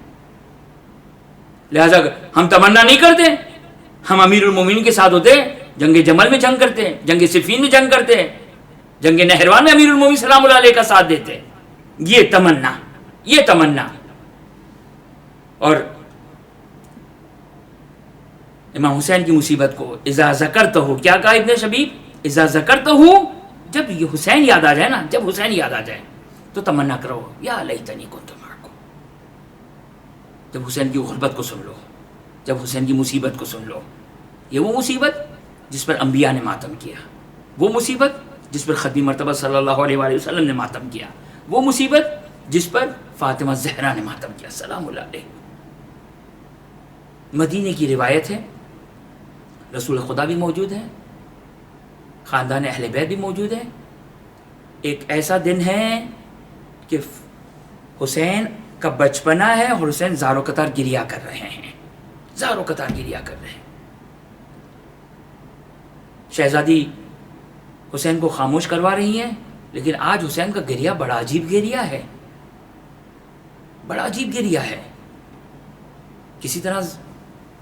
لہذا ہم تمنا نہیں کرتے, ہم امیر المومنین کے ساتھ ہوتے جنگ جمل میں جنگ کرتے ہیں, جنگ صفین میں جنگ کرتے ہیں, جنگ نہروان میں امیر المومنین سلام اللہ علیہ کا ساتھ دیتے. یہ تمنا. اور امام حسین کی مصیبت کو اذا ذکرتہ, کیا کہا ابن شبیب, اذا ذکرتہ, جب یہ حسین یاد آ جائے نا, جب حسین یاد آ جائے تو تمنا کرو یا لیتنی کنت معکم. جب حسین کی غربت کو سن لو, جب حسین کی مصیبت کو سن لو, یہ وہ مصیبت جس پر انبیاء نے ماتم کیا, وہ مصیبت جس پر ختمی مرتبہ صلی اللہ علیہ وآلہ وسلم نے ماتم کیا, وہ مصیبت جس پر فاطمہ زہرا نے ماتم کیا سلام اللہ علیہ. مدینے کی روایت ہے, رسول خدا بھی موجود ہے, خاندان اہل بیت بھی موجود ہے. ایک ایسا دن ہے کہ حسین کا بچپنا ہے اور حسین زارو قطار گریا کر رہے ہیں, زارو قطار گریا کر رہے ہیں. شہزادی حسین کو خاموش کروا رہی ہیں, لیکن آج حسین کا گریا بڑا عجیب گریا ہے, بڑا عجیب گریا ہے. کسی طرح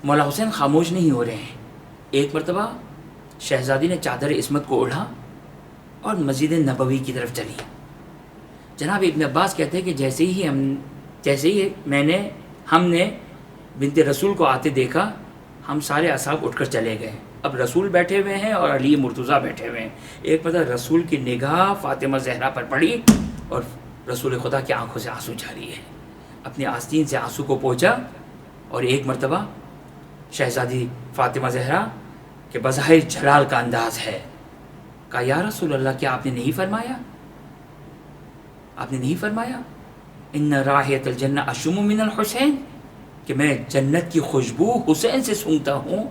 مولا حسین خاموش نہیں ہو رہے ہیں. ایک مرتبہ شہزادی نے چادر عصمت کو اوڑھا اور مسجد نبوی کی طرف چلی. جناب ابن عباس کہتے ہیں کہ جیسے ہی ہم نے بنت رسول کو آتے دیکھا, ہم سارے اصحاب اٹھ کر چلے گئے. اب رسول بیٹھے ہوئے ہیں اور علی مرتضیٰ بیٹھے ہوئے ہیں. ایک مرتبہ رسول کی نگاہ فاطمہ زہرا پر پڑی اور رسول خدا کی آنکھوں سے آنسو جاری ہے, اپنی آستین سے آنسو کو پوچھا. اور ایک مرتبہ شہزادی فاطمہ زہرا کہ بظاہر جلال کا انداز ہے, کہا یا رسول اللہ, کیا آپ نے نہیں فرمایا, آپ نے نہیں فرمایا ان رائحۃ الجنہ اشم من الحسین, کہ میں جنت کی خوشبو حسین سے سونگتا ہوں.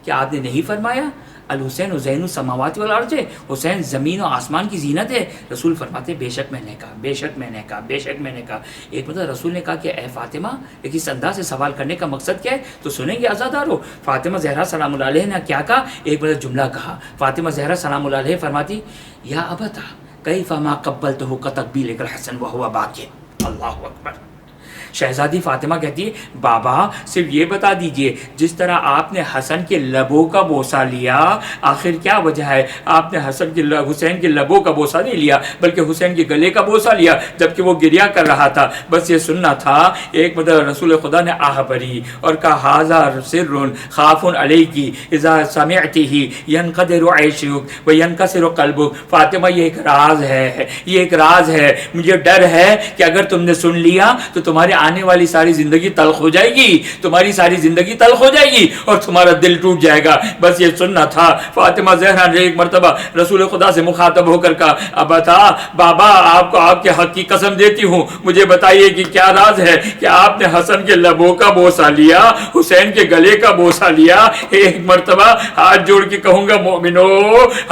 کیا آپ نے نہیں فرمایا الحسین زین السماوات والارض, حسین زمین و آسمان کی زینت ہے. رسول فرماتے بے شک میں نے کہا, بے شک میں نے کہا, بے شک میں نے کہا. ایک مطلب رسول نے کہا کہ اے فاطمہ, لیکن اس انداز سے سوال کرنے کا مقصد کیا ہے, تو سنیں گے عزادارو. فاطمہ زہرا سلام اللہ علیہ نے کیا کہا, ایک مطلب جملہ کہا. فاطمہ زہرا سلام اللہ علیہ فرماتی یا ابتا کیف ما قبلتہ کتقبیلک الحسن وہو باکی. اللہ اکبر. شہزادی فاطمہ کہتی ہے بابا صرف یہ بتا دیجئے جس طرح آپ نے حسن کے لبوں کا بوسہ لیا آخر کیا وجہ ہے؟ آپ نے حسین کے لبوں کا بوسہ نہیں لیا بلکہ حسین کے گلے کا بوسہ لیا جبکہ وہ گریا کر رہا تھا. بس یہ سننا تھا. ایک مطلب رسول خدا نے آہ بھری اور کہا ھذا سر خاف علیک اذا سمعتہ ینقدر عیشک وینکسر قلبک. فاطمہ یہ ایک راز ہے، یہ ایک راز ہے. مجھے ڈر ہے کہ اگر تم نے سن لیا تو تمہاری آنے والی ساری زندگی تلخ ہو جائے گی، تمہاری ساری زندگی تلخ ہو جائے گی اور تمہارا دل ٹوٹ جائے گا. بس یہ سننا تھا. فاطمہ زہرا نے ایک مرتبہ رسول خدا سے مخاطب ہو کر کہا ابا بابا آپ کو آپ کے حق کی قسم دیتی ہوں مجھے بتائیے کہ کیا راز ہے کہ آپ نے حسن کے لبوں کا بوسہ لیا، حسین کے گلے کا بوسہ لیا. ایک مرتبہ ہاتھ جوڑ کے کہوں گا مومنو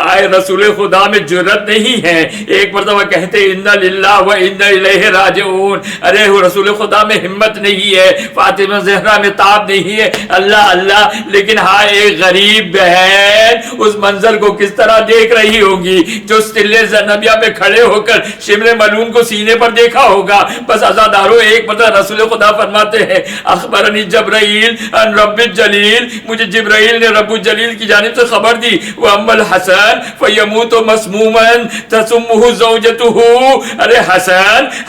آئے رسول خدا میں جرت نہیں ہے. ایک مرتبہ کہتے انا للہ و انا الیہ راجعون. ارے وہ رسول خدا میں ہمت نہیں ہے، فاطمہ زہرا میں تاب نہیں ہے. اللہ اللہ. لیکن ہاں ایک غریب بہن اس منظر کو کس طرح دیکھ رہی ہوگی جو سلے زنبیہ پہ کھڑے ہو کر شمر ملعون کو سینے پر دیکھا ہوگا. بس عزادارو ایک مطلب رسول خدا فرماتے ہیں اخبرنی جبرائیل ان رب الجلیل، مجھے جبرائیل نے رب الجلیل کی جانب سے خبر دی وَأَمَّا الْحَسَنُ فَيَمُوتُ مَسْمُومًا تَسُمُّهُ زَوْجَتُهُ. ارے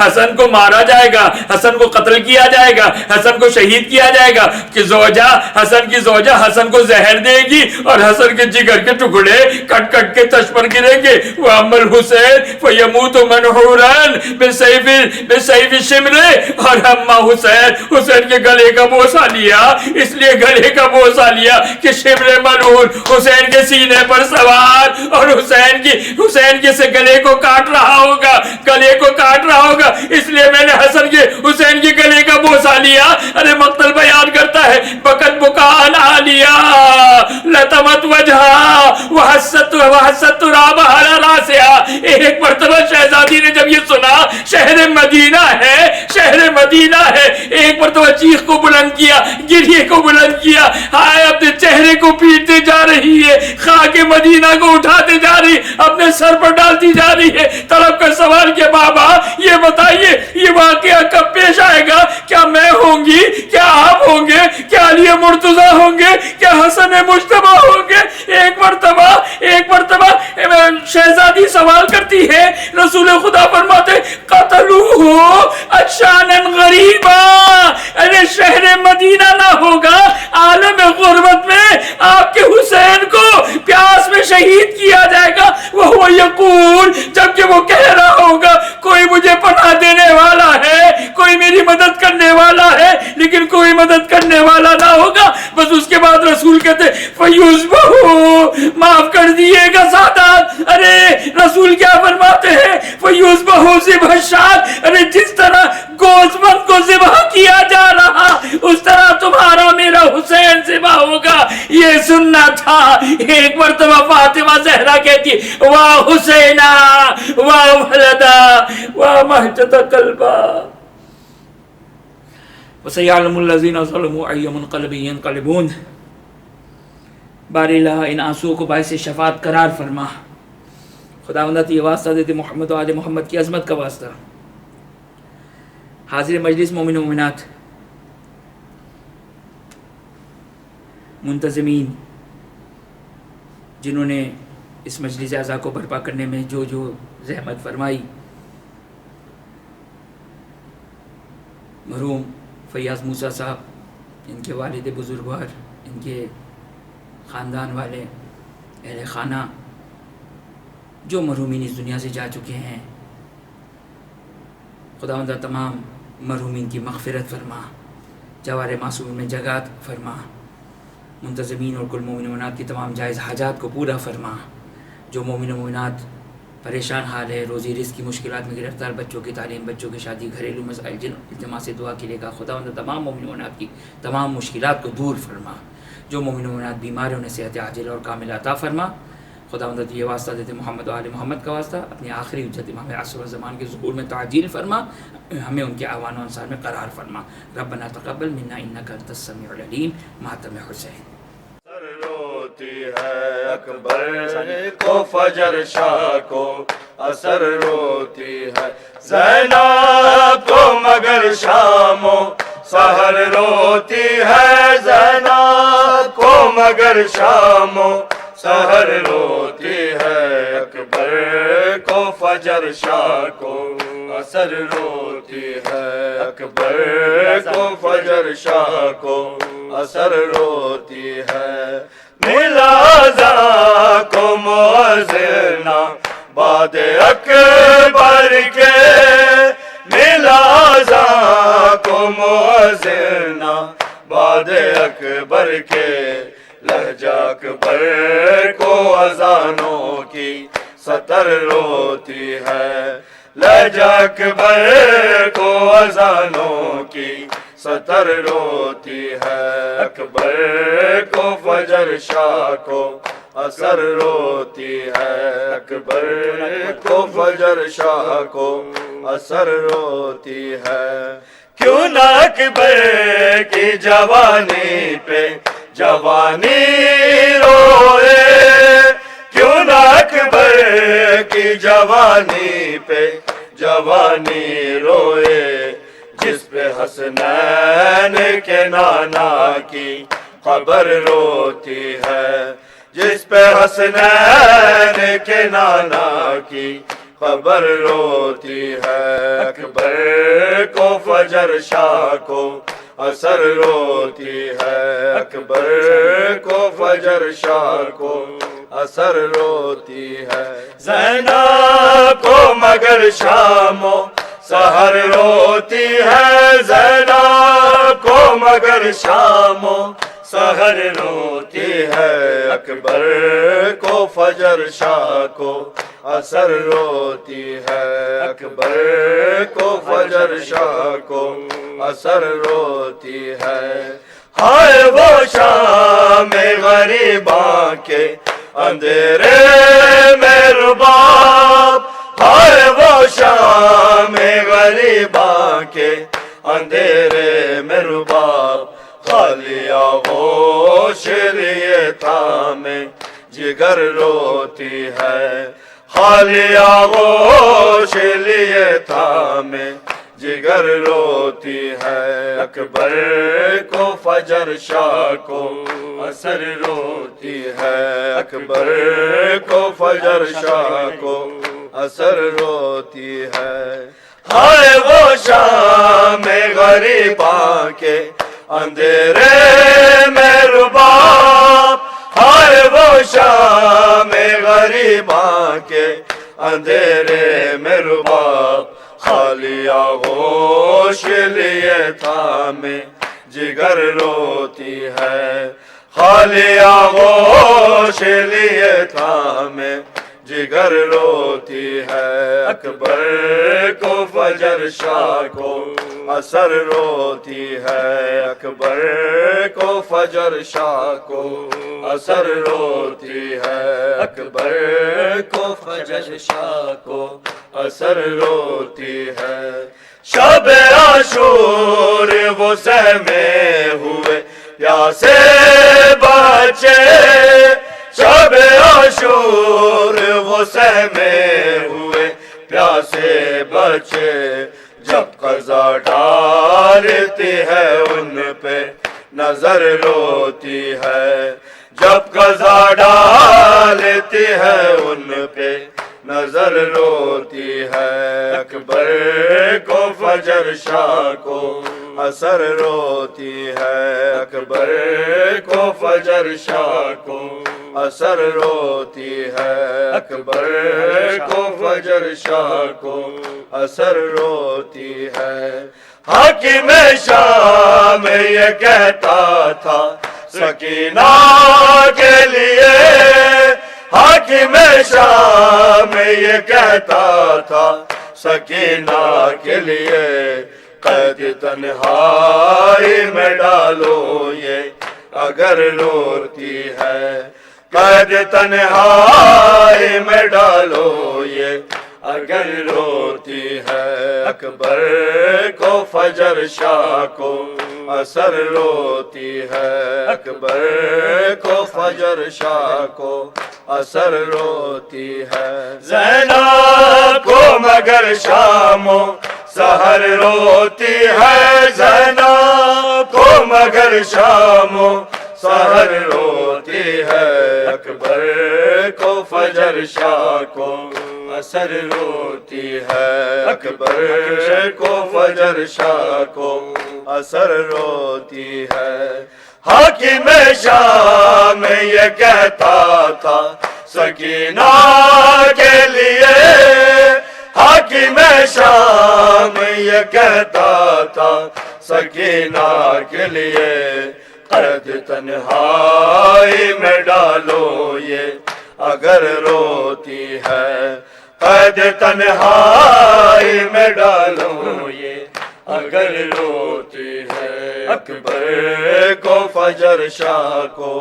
حسن کو مارا جائے گا، حسن کو قتل کیا جائے گا، حسن کو شہید کیا جائے گا کہ زوجہ حسن کی زوجہ حسن کو زہر دے گی اور حسن کے جگر کے ٹکڑے کٹ کٹ کے تش پر گریں گے. وَأَمَّا الْحُسَيْنُ فَيَمُوتُ مَنْحُورًا بِسَيْفِ الشِّمْرِ. اور اما حسین کے گلے کا بوسہ لیا، اس لیے گلے کا بوسہ لیا کہ شمر ملعون حسین کے سینے پر سوار اور حسین کے سے گلے کو کاٹ رہا ہوگا، گلے کو کاٹ رہا ہوگا. اس لیے میں نے حسین کے گلے کا بوسہ لیا. ارے مقتل بیان کرتا ہے بکت بکان عالیہ لطمت وجہا وحست تراب علی راسہا. ایک مرتبہ شہزادی نے جب یہ سنا شہر مدینہ ہے ایک مرتبہ چیخ کو بلند کیا، گریے کو بلند کیا. ہائے اپنے چہرے کو پیٹتے جا رہی ہے، خاک مدینہ کو اٹھاتے جا رہی، اپنے سر پر ڈالتی جا رہی ہے. طلب کا سوال کہ بابا یہ بتائیے یہ واقعہ کب پیش آئے گا؟ کیا میں ہوں گی؟ کیا آپ ہوں گے؟ کیا علی مرتضیٰ ہوں گے؟ کیا حسن مجتبیٰ ہوں گے؟ ایک مرتبہ شہزادی سوال کرتی ہے، رسول خدا فرماتے قتلوہ اشانا غریبا. ارے شہر مدینہ نہ ہوگا، عالم غربت میں آپ کے حسین کو پیاس میں شہید کیا جائے گا. وہ یقول جبکہ وہ کہہ رہا ہوگا کوئی مجھے پناہ دینے والا ہے، کوئی میری مدد کرنے والا ہے، لیکن کوئی مدد کرنے والا نہ ہوگا. بس اس کے بعد رسول کہتے فیوزبہو معاف کر دیے گا سادات. ارے رسول کیا فرماتے ہیں فیوزبہو ذبح الشاة. ارے جس طرح گوزمن کو ذبح کیا جا رہا اس طرح تمہارا میرا حسین ذبح ہوگا. یہ سننا تھا. ایک مرتبہ فاطمہ زہرا کہتی واہ حسینہ واہ ولدا واہ مہجت قلبا وَسَيَعْلَمُ الَّذِينَ ظَلَمُوا أَيَّ مُنْقَلَبٍ يَنْقَلِبُونَ. باری اللہ ان آنسوؤں کو باعث شفاعت قرار فرما. خداوند یہ واسطہ دیتے محمد و آل محمد کی عظمت کا واسطہ. حاضر مجلس مومن و مومنات، منتظمین جنہوں نے اس مجلس اعزا کو برپا کرنے میں جو زحمت فرمائی، مرحوم فیاض موسیٰ صاحب، ان کے والد بزرگوار، ان کے خاندان والے، اہل خانہ جو مرحومین اس دنیا سے جا چکے ہیں، خداوند تمام مرحومین کی مغفرت فرما، جوار معصومین میں جگہ فرما، منتظمین اور کل مومن و مومنات کی تمام جائز حاجات کو پورا فرما. جو مومن و مومنات پریشان حال ہے، روزی رزق کی مشکلات میں گرفتار، بچوں کی تعلیم، بچوں کی شادی، گھریلو مسائل، جن التماس سے دعا کے لے گا خداوند تمام مومن و مومنات کی تمام مشکلات کو دور فرما. جو مومن و مومنات بیمار ہیں انہیں صحت عاجل اور کامل عطا فرما. خداوند یہ واسطہ دیتے محمد و آل محمد کا واسطہ، اپنی آخری حجت امام عصر و زمان کے ظہور میں تعجیل فرما، ہمیں ان کے اعوان و انصار میں قرار فرما. ربنا تقبل منا انک انت السمیع العلیم. ماتم حسین. روتی ہے اکبر کو فجر شاہ کو اثر روتی ہے زینب کو مگر شام و سحر روتی ہے زینب کو مگر شام و سحر روتی ہے اکبر کو فجر شاہ کو اثر روتی ہے اکبر کو فجر شاہ کو اثر روتی ہے ملازہ کو مؤذنہ بعد اکبر کے ملازہ کو مؤذنہ بعد اکبر کے لہجہ اکبر کو اذانوں کی سطر روتی ہے لہجہ اکبر کو اذانوں کی سطر روتی ہے اکبر کو فجر شاہ کو اثر روتی ہے اکبر کو فجر شاہ کو اثر روتی ہے کیوں نہ اکبر کی جوانی پہ جوانی روئے کیوں نہ اکبر کی جوانی پہ جوانی روئے جس پہ حسنین کے نانا کی خبر روتی ہے جس پہ حسنین کے نانا کی خبر روتی ہے اکبر کو فجر شاہ کو اثر روتی ہے اکبر کو فجر شاہ کو اثر روتی ہے زینب کو مگر شام و سحر روتی ہے زینب کو مگر شام و سحر روتی ہے اکبر کو فجر شاہ کو اثر روتی ہے اکبر کو فجر شاہ کو اثر روتی ہے ہائے وہ شام غریباں کے اندھیرے میں رباب ہائے وہ شام غریباں کے اندھیرے میں رباب خالی آغوش لیے تھامے جگر روتی ہے خالی آغوش لیے تھامے جگر روتی ہے اکبر کو فجر شاہ کو اثر روتی ہے اکبر کو فجر شاہ کو اثر روتی ہے ہائے وہ شام غریباں کے اندھیرے میں رباب ہائے وہ شام غریباں کے اندھیرے میں رباب خالی آغوش لیے تھامے جگر روتی ہے خالی آغوش لیے تھامے جگر روتی ہے اکبر کو فجر شاہ کو اثر روتی ہے اکبر کو فجر شاہ کو اثر روتی ہے اکبر کو فجر شاہ کو اثر روتی ہے شب عاشور وہ سہمے ہوئے پیاسے بچے شب عاشور وہ سہمے ہوئے پیاسے بچے جب قضا ڈالتی ہے ان پہ نظر روتی ہے جب قضا ڈالتی ہے ان پہ نظر روتی ہے اکبر کو فجر شاہ کو اثر روتی ہے اکبر کو فجر شاہ کو اثر روتی ہے اکبر کو فجر شاہ کو اثر روتی ہے حاکم شام یہ کہتا تھا سکینہ کے لیے حاکم شام یہ کہتا تھا سکینہ کے لیے قید تنہائی میں ڈالو یہ اگر روتی ہے قید تنہائی میں ڈالو یہ اگر روتی ہے اکبر کو فجر شاہ کو اثر روتی ہے، اکبر کو فجر شاہ کو اثر روتی ہے، زینب کو مگر شام و سحر روتی ہے، زینب کو مگر شام و سحر روتی ہے، اکبر کو فجر شاہ کو اثر روتی ہے، اکبر کو فجر شاہ کو اثر روتی ہے۔ حاکم شام یہ کہتا تھا سکینہ کے لیے، حاکم شام یہ کہتا تھا سکینہ کے لیے، قید تنہائی میں ڈالو یہ اگر روتی ہے، قید تنہائی میں ڈالو یہ اگر روتی ہے، اکبر کو فجر شاہ کو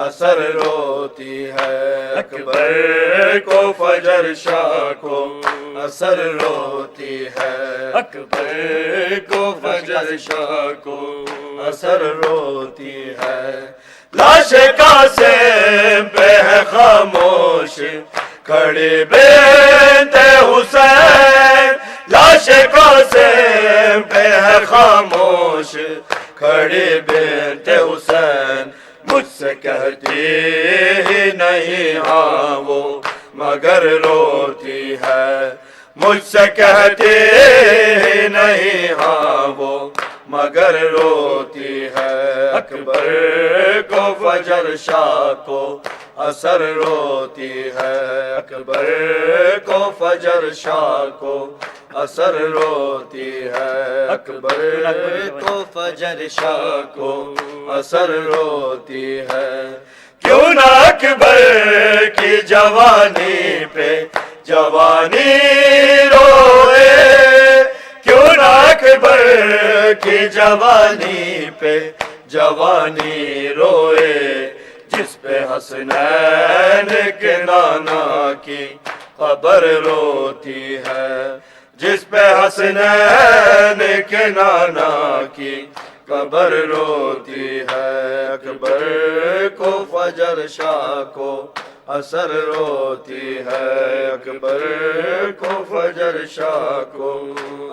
اثر روتی ہے، اکبر کو فجر شاہ کو اثر روتی ہے، اکبر کو فجر شاہ کو اثر روتی ہے۔ لاش قاسم پہ ہے خاموش کھڑی بنت حسین، لاش قاسم پہ ہے خاموش کھڑی بنت حسین، مجھ سے کہتی ہی نہیں ہاں وہ مگر روتی ہے، مجھ سے کہتی ہی نہیں ہاں وہ مگر روتی ہے، اکبر کو فجر شاہ کو اثر روتی ہے، اکبر کو فجر شاہ کو اثر روتی ہے، اکبر کو فجر شاہ کو اثر روتی ہے۔ کیوں نہ اکبر کی جوانی پہ جوانی روئے، کیوں نہ اکبر کی جوانی پہ جوانی روئے، جس پہ حسنین کے نانا کی قبر روتی ہے، جس پہ حسنین کے نانا کی قبر روتی ہے، اکبر کو فجر شاہ کو اثر روتی ہے، اکبر کو فجر شاہ کو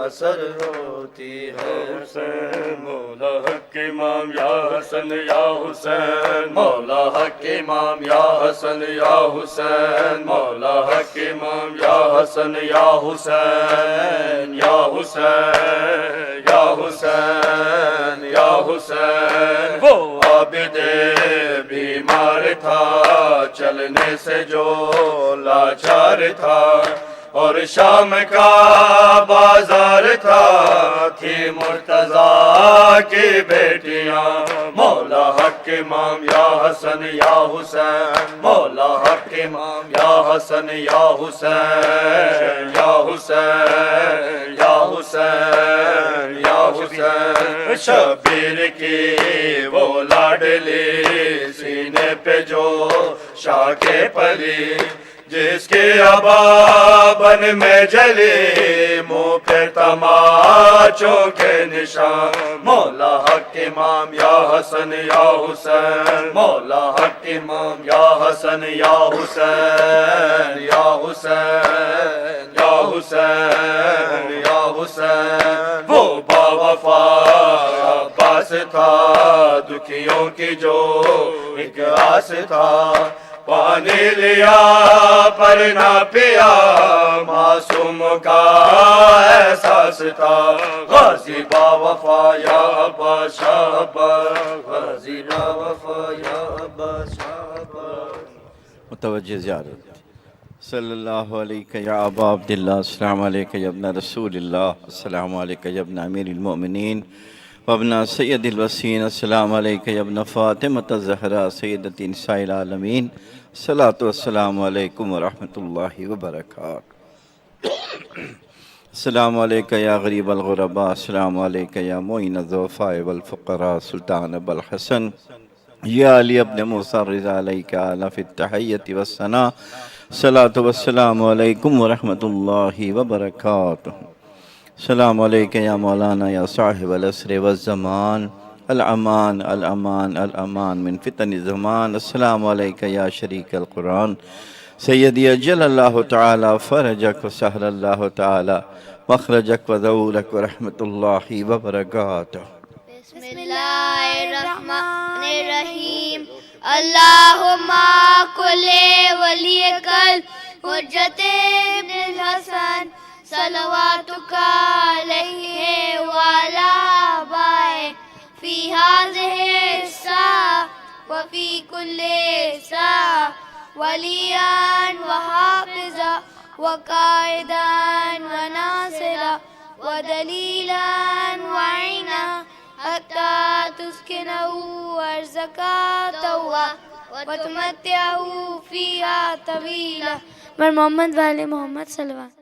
اثر روتی ہے۔ حسین مولا حق امام یا حسن یا حسین، مولا حق امام یا حسن یا حسین، مولا حق امام یا حسن یا حسین، یا حسین یا حسین یا حسین۔ وہ عابد بیمار تھا چلنے سے جو لاچار تھا، اور شام کا بازار تھا، تھی مرتضیٰ کی بیٹیاں، مولا حق امام یا حسن یا حسین، مولا حق امام یا حسن یا حسین، یا حسین یا حسین یا حسین۔ شبیر کی وہ لاڈلی سینے پہ جو شاہ کے پلی، جس کے ابابن میں جلی، منہ پہ تماچوں کے نشان، مولا حق امام یا حسن یا حسین، مولا حق امام یا حسن یا حسین، یا حسین یا حسین یا حسین۔ وہ باوفا عباس تھا، دکھیوں کی جو ایک آس تھا، پانی لیا پر نہ پیا، معصوم کا احساس تھا، غازی باوفا یا عباس شاہ عباس، غازی باوفا یا عباس شاہ عباس۔ متوجہ زیارت صلی اللہ علیہ یا ابا عبداللہ، السلام علیکہ یا ابن رسول اللہ، السلام علیکہ یا ابن امیر المؤمنین وابن سید الوسین، السلام علیکہ یا ابن فاطمۃ الزہرا سیدۃ نساء العالمین، الصلاۃ والسلام علیکم ورحمۃ اللہ وبرکاتہ۔ السلام علیکہ یا غریب الغرباء، السلام علیکہ یا معین الضعفاء والفقراء، سلطان ابو الحسن یا علی ابن موسیٰ الرضا علیکہ اعلی فی التحیۃ والثناء، الصلاۃ والسلام علیکم ورحمۃ اللہ وبرکاتہ۔ السلام علیکہ یا مولانا یا صاحب العصر والزمان، الأمان الأمان الأمان من فتن الزمان. السلام عليك يا شريك القرآن سيدي أجل الله تعالى فرجك وسهل الله تعالى مخرجك وذولك ورحمة الله وبركاته. Bismillahirrahmanirrahim. Allahumma kulli waliyakal Hujjat ibn al-Hasan salawatuka alayhi wa ala abai fi hadhihi as-sa'a wa fi kulli sa'a waliyan wa hafiza wa qaidan wa nasira wa dalilan wa aina حتى تسكنه أرزقا وتمتعه فيها طويلا. محمد وآل محمد صلوات.